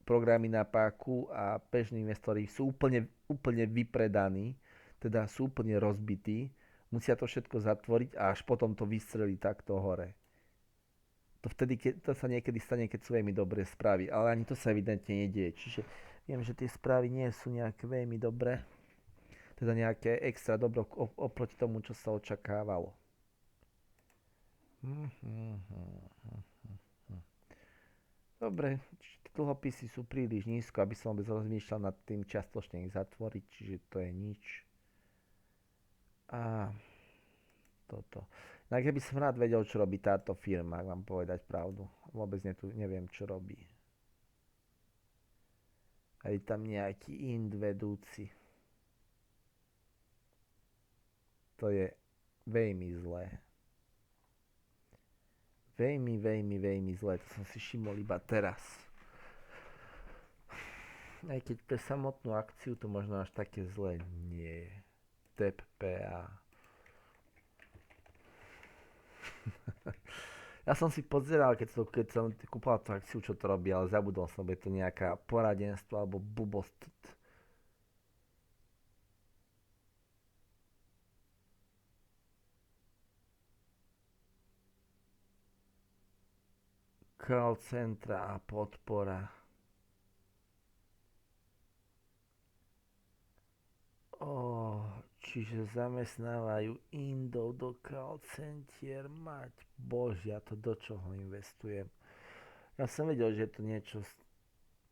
Speaker 1: programy na páku a bežní investori sú úplne vypredaní, teda sú úplne rozbití, musia to všetko zatvoriť a až potom to vystrelí takto hore. To sa niekedy stane, keď sú veľmi dobré správy, ale ani to sa evidentne nedieje. Čiže viem, že tie správy nie sú nejaké veľmi dobré, teda nejaké extra dobro oproti tomu, čo sa očakávalo. Dobre, dlhopisy sú príliš nízko, aby som vôbec rozmýšľal nad tým čiastočne ich zatvoriť, čiže to je nič. A toto. No keby som rád vedel, čo robí táto firma, ak vám povedať pravdu. Vôbec neviem, čo robí. A je tam nejaký vedúci. To je veľmi zlé. Veľmi zlé. To som si všimol iba teraz. Aj keď pre samotnú akciu to možno až také zlé nie je. TPA. Ja som si pozeral, keď som kúpal tú akciu, čo to robí, ale zabudol som, je to nejaká poradenstvo alebo blbosť. Call centra a podpora. Čiže zamestnávajú Indov do call centier, mať božia, to do čoho investujem. Ja som vedel, že je to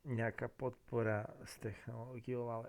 Speaker 1: nejaká podpora s technológiou, ale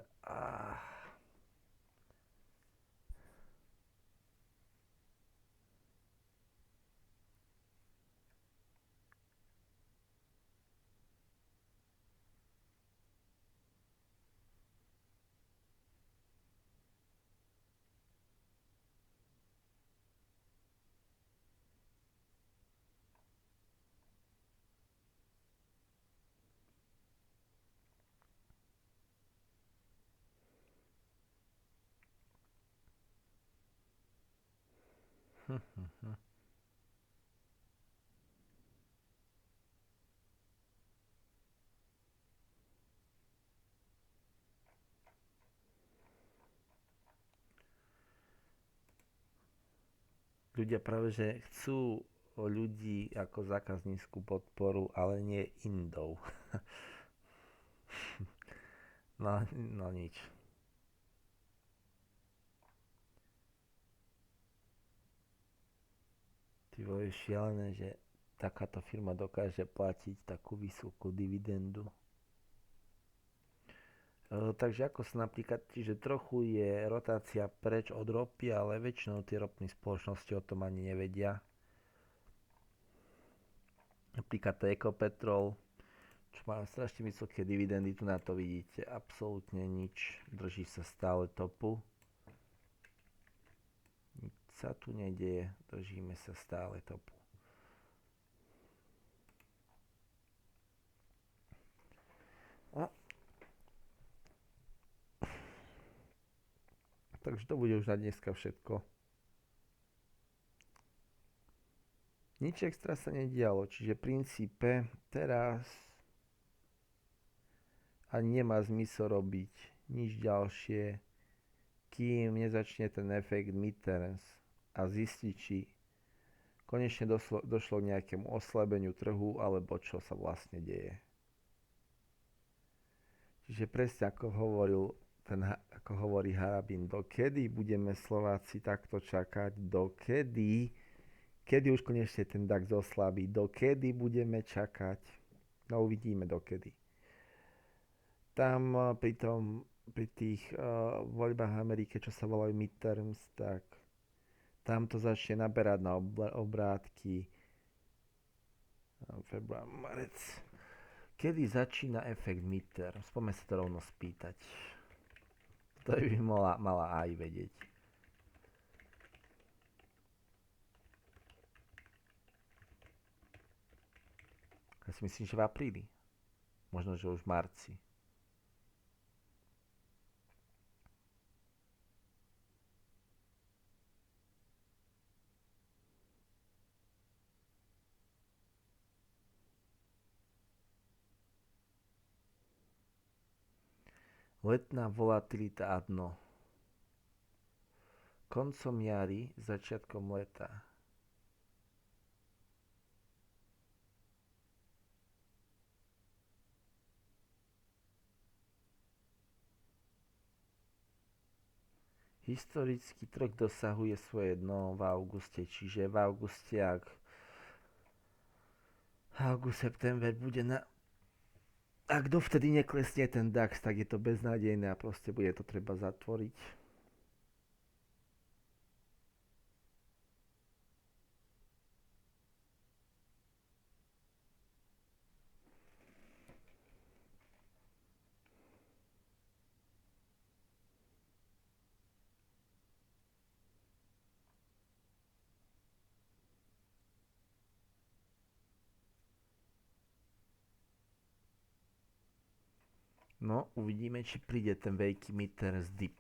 Speaker 1: Ľudia práve, že chcú ľudí ako zákaznícku podporu, ale nie Indov. No, no nič. Ty vole, je šialené, že takáto firma dokáže platiť takú vysokú dividendu. Takže ako sa napríklad, že trochu je rotácia preč od ropy, ale väčšinou tie ropné spoločnosti o tom ani nevedia. Napríklad to Ecopetrol, čo má strašne vysoké dividendy, tu na to vidíte absolútne nič, drží sa stále topu. Nič sa tu nedieje, držíme sa stále topu. A takže to bude už na dneska všetko. Nič extra sa nedialo, čiže v princípe teraz ani nemá zmysel robiť nič ďalšie, kým nezačne ten efekt midterms a zistiť, či konečne došlo k nejakému oslabeniu trhu, alebo čo sa vlastne deje. Čiže presne ako hovorí Harabin, dokedy budeme Slováci takto čakať, kedy už konečne ten DAX oslabí, dokedy budeme čakať, no uvidíme dokedy. Tam pri tých voľbách v Amerike, čo sa volajú midterms, tak tam to začne naberať na obrátky. Február, marec. Kedy začína efekt midterms? Poďme sa to rovno spýtať. To by mala aj vedieť. Ja si myslím, že v apríli. Možno, že už v marci. Letná volatilita a dno. Koncom jary, začiatkom leta. Historický trh dosahuje svoje dno v auguste, čiže v auguste, ak september bude ak dovtedy neklesne ten DAX, tak je to beznádejné a proste bude to treba zatvoriť. No, uvidíme, či príde ten veľký midterms dip.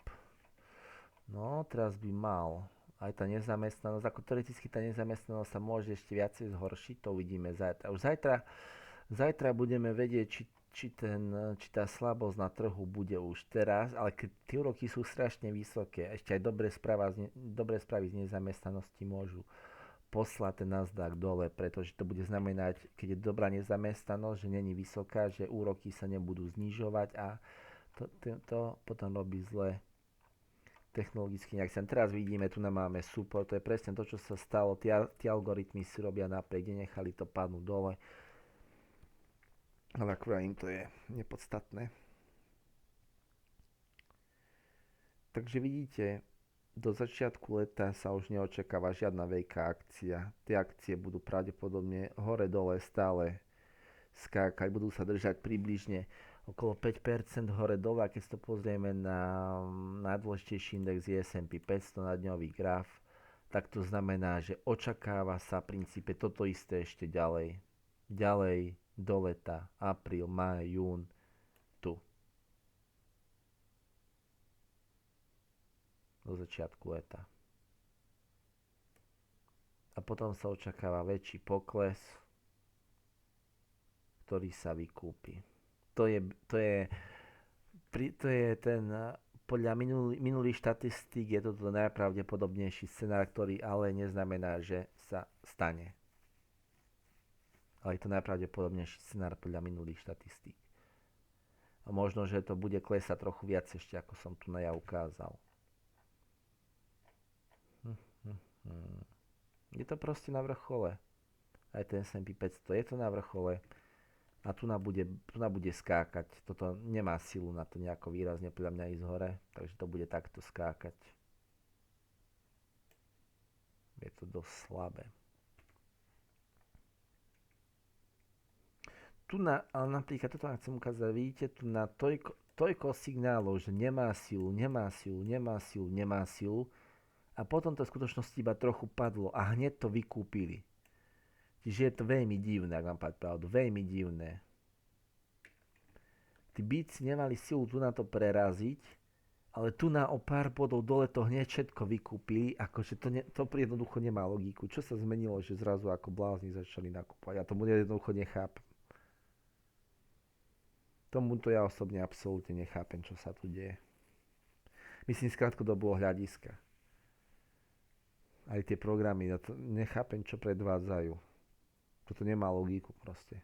Speaker 1: No, teraz by mal. Aj tá nezamestnanosť, ako teoreticky tá nezamestnanosť sa môže ešte viacej zhoršiť, to uvidíme zajtra. Už zajtra budeme vedieť, či tá slabosť na trhu bude už teraz, ale keď tie úroky sú strašne vysoké, ešte aj dobré správy z nezamestnanosti môžu poslať ten Nasdaq dole, pretože to bude znamenať, keď je dobrá nezamestnanosť, že není vysoká, že úroky sa nebudú znižovať a to potom robí zle technologicky nejak sa. Teraz vidíme, tu máme support, to je presne to, čo sa stalo, tie algoritmy si robia napriek, nechali to padnúť dole, ale akurát im to je nepodstatné. Takže vidíte, do začiatku leta sa už neočakáva žiadna veľká akcia. Tie akcie budú pravdepodobne hore-dole stále skákať, budú sa držať približne okolo 5% hore-dole, a keď si to pozrieme na najdôležitejší index je S&P 500 na dňový graf, tak to znamená, že očakáva sa v princípe toto isté ešte ďalej do leta, apríl, máj, jún, tu. Do začiatku leta. a potom sa očakáva väčší pokles, ktorý sa vykúpi. To je ten, podľa minulých štatistík je toto najpravdepodobnejší scenár, ktorý ale neznamená, že sa stane. Ale je to najpravdepodobnejší scenár podľa minulých štatistík. A možno, že to bude klesať trochu viac ešte, ako som tu na ja ukázal. Je to proste na vrchole. Aj ten S&P 500 je to na vrchole. A tu bude skákať. Toto nemá silu na to nejako výrazne podľa mňa ísť hore. Takže to bude takto skákať. Je to dosť slabé. Ale napríklad toto vám chcem ukázať. Vidíte tu na toľko signálov, že nemá silu. A potom to v skutočnosti iba trochu padlo a hneď to vykúpili. Čiže je to veľmi divné, ak mám povedať pravdu. Veľmi divné. Tí bíci nemali silu tu na to preraziť, ale tu na o pár bodov dole to hneď všetko vykúpili. Akože to jednoducho nemá logiku. Čo sa zmenilo, že zrazu ako blázni začali nakupovať? Ja tomu jednoducho nechápem. Tomuto ja osobne absolútne nechápem, čo sa tu deje. Myslím z krátkodobého hľadiska. Aj tie programy, ja to nechápem, čo predvádzajú. Toto nemá logiku proste.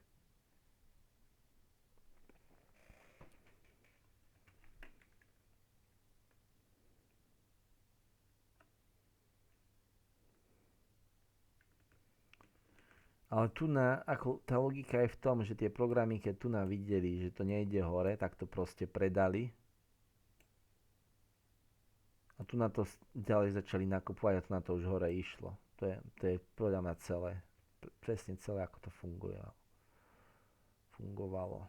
Speaker 1: Ale tá logika je v tom, že tie programy, keď tu videli, že to nejde hore, tak to proste predali. A tu na to ďalej začali nakupovať a tu na to už hore išlo. To je podľa mňa celé. Presne celé, ako to fungovalo.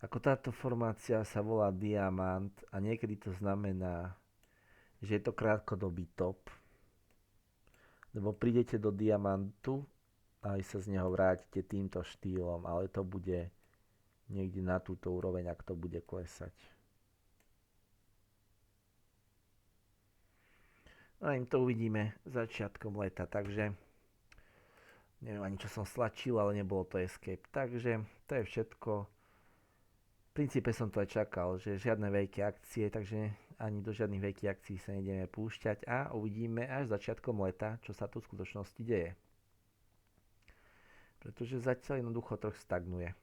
Speaker 1: Ako táto formácia sa volá diamant a niekedy to znamená, že je to krátkodobý top, lebo prídete do diamantu a aj sa z neho vrátite týmto štýlom, ale to bude niekde na túto úroveň, ak to bude klesať. No a im to uvidíme začiatkom leta, takže neviem ani čo som stlačil, ale nebolo to escape. Takže to je všetko. V princípe som to aj čakal, že žiadne veľké akcie, takže ani do žiadnych veľkých akcií sa nejdeme púšťať a uvidíme až začiatkom leta, čo sa tu v skutočnosti deje. Pretože zatiaľ jednoducho trh stagnuje.